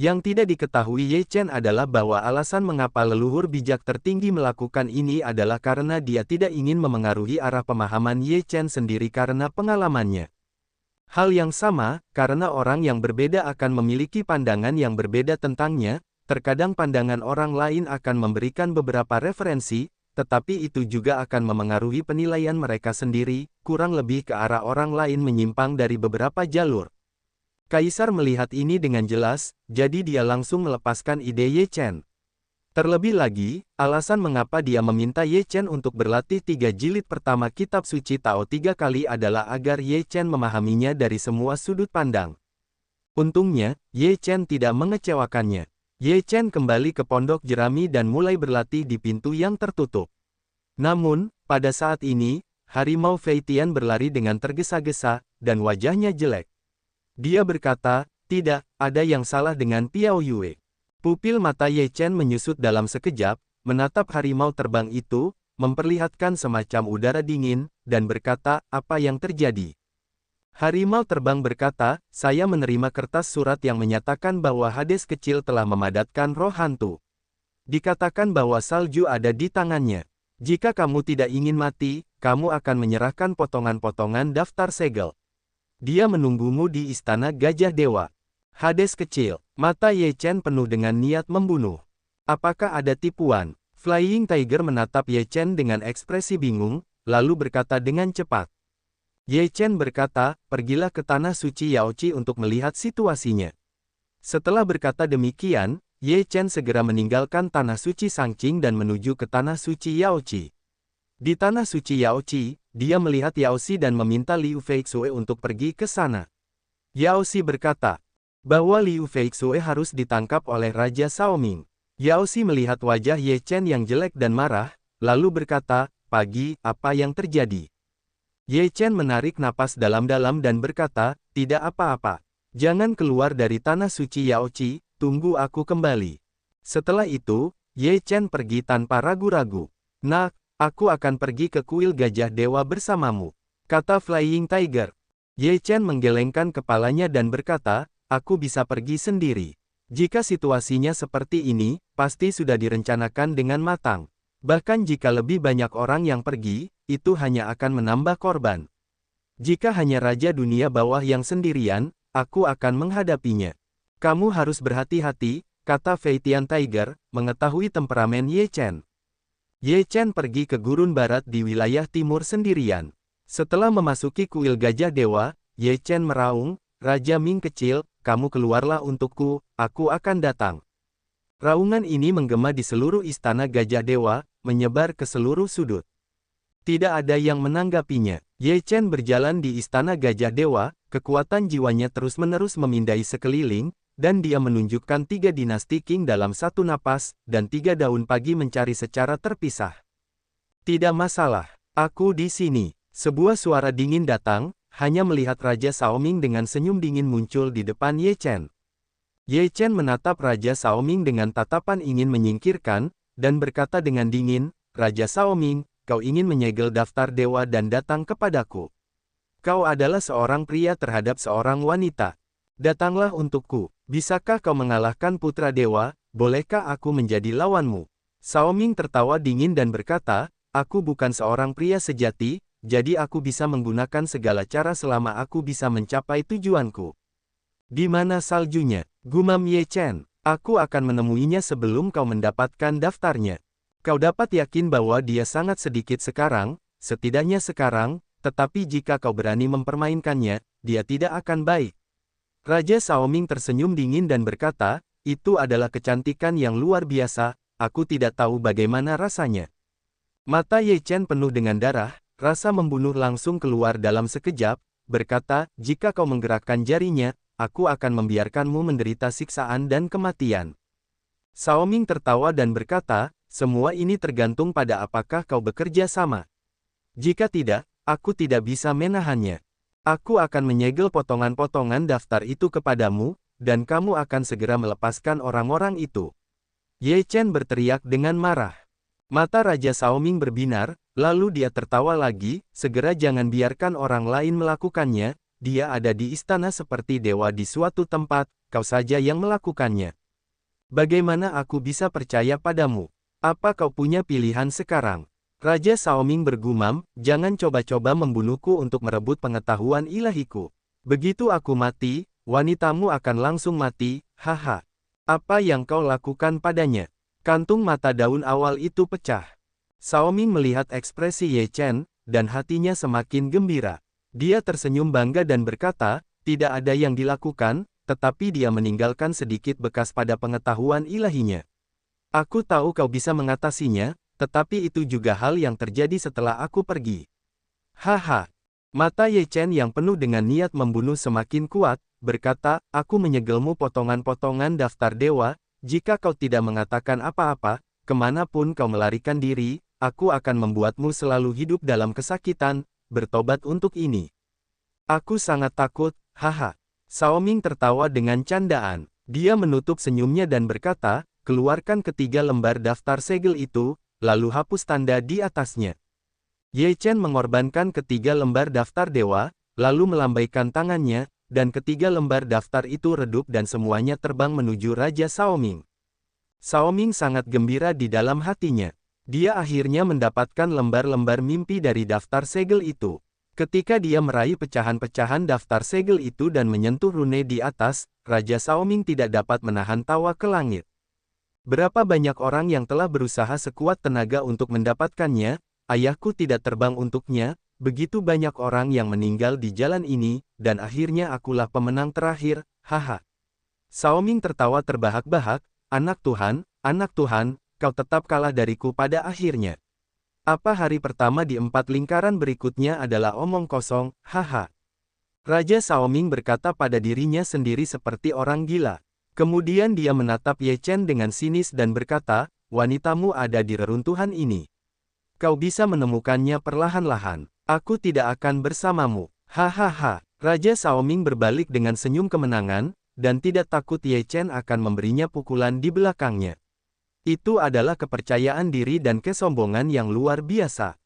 Yang tidak diketahui Ye Chen adalah bahwa alasan mengapa leluhur bijak tertinggi melakukan ini adalah karena dia tidak ingin memengaruhi arah pemahaman Ye Chen sendiri karena pengalamannya. Hal yang sama, karena orang yang berbeda akan memiliki pandangan yang berbeda tentangnya, terkadang pandangan orang lain akan memberikan beberapa referensi, tetapi itu juga akan memengaruhi penilaian mereka sendiri, kurang lebih ke arah orang lain menyimpang dari beberapa jalur. Kaisar melihat ini dengan jelas, jadi dia langsung melepaskan ide Ye Chen. Terlebih lagi, alasan mengapa dia meminta Ye Chen untuk berlatih 3 jilid pertama kitab suci Tao 3 kali adalah agar Ye Chen memahaminya dari semua sudut pandang. Untungnya, Ye Chen tidak mengecewakannya. Ye Chen kembali ke pondok jerami dan mulai berlatih di pintu yang tertutup. Namun, pada saat ini, harimau Fei Tian berlari dengan tergesa-gesa, dan wajahnya jelek. Dia berkata, "Tidak, ada yang salah dengan Piao Yue." Pupil mata Ye Chen menyusut dalam sekejap, menatap harimau terbang itu, memperlihatkan semacam udara dingin, dan berkata, "Apa yang terjadi?" Harimau terbang berkata, "Saya menerima kertas surat yang menyatakan bahwa Hades kecil telah memadatkan roh hantu. Dikatakan bahwa salju ada di tangannya. Jika kamu tidak ingin mati, kamu akan menyerahkan potongan-potongan daftar segel. Dia menunggumu di istana Gajah Dewa." Hades kecil, mata Ye Chen penuh dengan niat membunuh. Apakah ada tipuan? Flying Tiger menatap Ye Chen dengan ekspresi bingung, lalu berkata dengan cepat. Ye Chen berkata, "Pergilah ke Tanah Suci Yaoqi untuk melihat situasinya." Setelah berkata demikian, Ye Chen segera meninggalkan Tanah Suci Sangqing dan menuju ke Tanah Suci Yaoqi. Di Tanah Suci Yaoqi, dia melihat Yaoxi dan meminta Liu Feixue untuk pergi ke sana. Yaoxi berkata bahwa Liu Feixue harus ditangkap oleh Raja Shaoming. Yaoxi melihat wajah Ye Chen yang jelek dan marah, lalu berkata, "Pagi, apa yang terjadi?" Ye Chen menarik napas dalam-dalam dan berkata, tidak apa-apa. Jangan keluar dari tanah suci Yaoci, tunggu aku kembali. Setelah itu, Ye Chen pergi tanpa ragu-ragu. Nak, aku akan pergi ke kuil gajah dewa bersamamu, kata Flying Tiger. Ye Chen menggelengkan kepalanya dan berkata, aku bisa pergi sendiri. Jika situasinya seperti ini, pasti sudah direncanakan dengan matang. Bahkan jika lebih banyak orang yang pergi, itu hanya akan menambah korban. Jika hanya Raja Dunia Bawah yang sendirian, aku akan menghadapinya. Kamu harus berhati-hati, kata Feitian Tiger, mengetahui temperamen Ye Chen. Ye Chen pergi ke gurun barat di wilayah timur sendirian. Setelah memasuki kuil gajah dewa, Ye Chen meraung, Raja Ming kecil, kamu keluarlah untukku, aku akan datang. Raungan ini menggema di seluruh istana gajah dewa, menyebar ke seluruh sudut. Tidak ada yang menanggapinya. Ye Chen berjalan di istana gajah dewa, kekuatan jiwanya terus-menerus memindai sekeliling, dan dia menunjukkan 3 dinasti Qing dalam satu napas, dan 3 daun pagi mencari secara terpisah. Tidak masalah, aku di sini. Sebuah suara dingin datang, hanya melihat Raja Xiaoming dengan senyum dingin muncul di depan Ye Chen. Ye Chen menatap Raja Xiaoming dengan tatapan ingin menyingkirkan, dan berkata dengan dingin, Raja Xiaoming, kau ingin menyegel daftar dewa dan datang kepadaku. Kau adalah seorang pria terhadap seorang wanita. Datanglah untukku. Bisakah kau mengalahkan putra dewa, bolehkah aku menjadi lawanmu? Xiaoming tertawa dingin dan berkata, aku bukan seorang pria sejati, jadi aku bisa menggunakan segala cara selama aku bisa mencapai tujuanku. Di mana saljunya? Gumam Ye Chen. Aku akan menemuinya sebelum kau mendapatkan daftarnya. Kau dapat yakin bahwa dia sangat sedikit sekarang, setidaknya sekarang, tetapi jika kau berani mempermainkannya, dia tidak akan baik. Raja Xiaoming tersenyum dingin dan berkata, itu adalah kecantikan yang luar biasa, aku tidak tahu bagaimana rasanya. Mata Ye Chen penuh dengan darah, rasa membunuh langsung keluar dalam sekejap, berkata, jika kau menggerakkan jarinya, aku akan membiarkanmu menderita siksaan dan kematian. Xiaoming tertawa dan berkata, semua ini tergantung pada apakah kau bekerja sama. Jika tidak, aku tidak bisa menahannya. Aku akan menyegel potongan-potongan daftar itu kepadamu, dan kamu akan segera melepaskan orang-orang itu. Ye Chen berteriak dengan marah. Mata Raja Xiaoming berbinar, lalu dia tertawa lagi, segera jangan biarkan orang lain melakukannya, dia ada di istana seperti dewa di suatu tempat, kau saja yang melakukannya. Bagaimana aku bisa percaya padamu? Apa kau punya pilihan sekarang? Raja Xiaoming bergumam, jangan coba-coba membunuhku untuk merebut pengetahuan ilahiku. Begitu aku mati, wanitamu akan langsung mati, haha. Apa yang kau lakukan padanya? Kantung mata daun awal itu pecah. Xiaoming melihat ekspresi Ye Chen, dan hatinya semakin gembira. Dia tersenyum bangga dan berkata, tidak ada yang dilakukan, tetapi dia meninggalkan sedikit bekas pada pengetahuan ilahinya. Aku tahu kau bisa mengatasinya, tetapi itu juga hal yang terjadi setelah aku pergi. Haha. Mata Ye Chen yang penuh dengan niat membunuh semakin kuat, berkata, aku menyegelmu potongan-potongan daftar dewa, jika kau tidak mengatakan apa-apa, kemanapun kau melarikan diri, aku akan membuatmu selalu hidup dalam kesakitan, bertobat untuk ini. Aku sangat takut, haha. Xiaoming tertawa dengan candaan. Dia menutup senyumnya dan berkata, keluarkan ketiga lembar daftar segel itu, lalu hapus tanda di atasnya. Ye Chen mengorbankan ketiga lembar daftar dewa, lalu melambaikan tangannya, dan ketiga lembar daftar itu redup dan semuanya terbang menuju Raja Xiaoming. Xiaoming sangat gembira di dalam hatinya. Dia akhirnya mendapatkan lembar-lembar mimpi dari daftar segel itu. Ketika dia meraih pecahan-pecahan daftar segel itu dan menyentuh rune di atas, Raja Xiaoming tidak dapat menahan tawa ke langit. Berapa banyak orang yang telah berusaha sekuat tenaga untuk mendapatkannya, ayahku tidak terbang untuknya, begitu banyak orang yang meninggal di jalan ini, dan akhirnya akulah pemenang terakhir, haha. Xiaoming tertawa terbahak-bahak, anak Tuhan, kau tetap kalah dariku pada akhirnya. Apa hari pertama di 4 lingkaran berikutnya adalah omong kosong, haha. Raja Xiaoming berkata pada dirinya sendiri seperti orang gila. Kemudian dia menatap Ye Chen dengan sinis dan berkata, wanitamu ada di reruntuhan ini. Kau bisa menemukannya perlahan-lahan. Aku tidak akan bersamamu. Hahaha. Raja Xiaoming berbalik dengan senyum kemenangan, dan tidak takut Ye Chen akan memberinya pukulan di belakangnya. Itu adalah kepercayaan diri dan kesombongan yang luar biasa.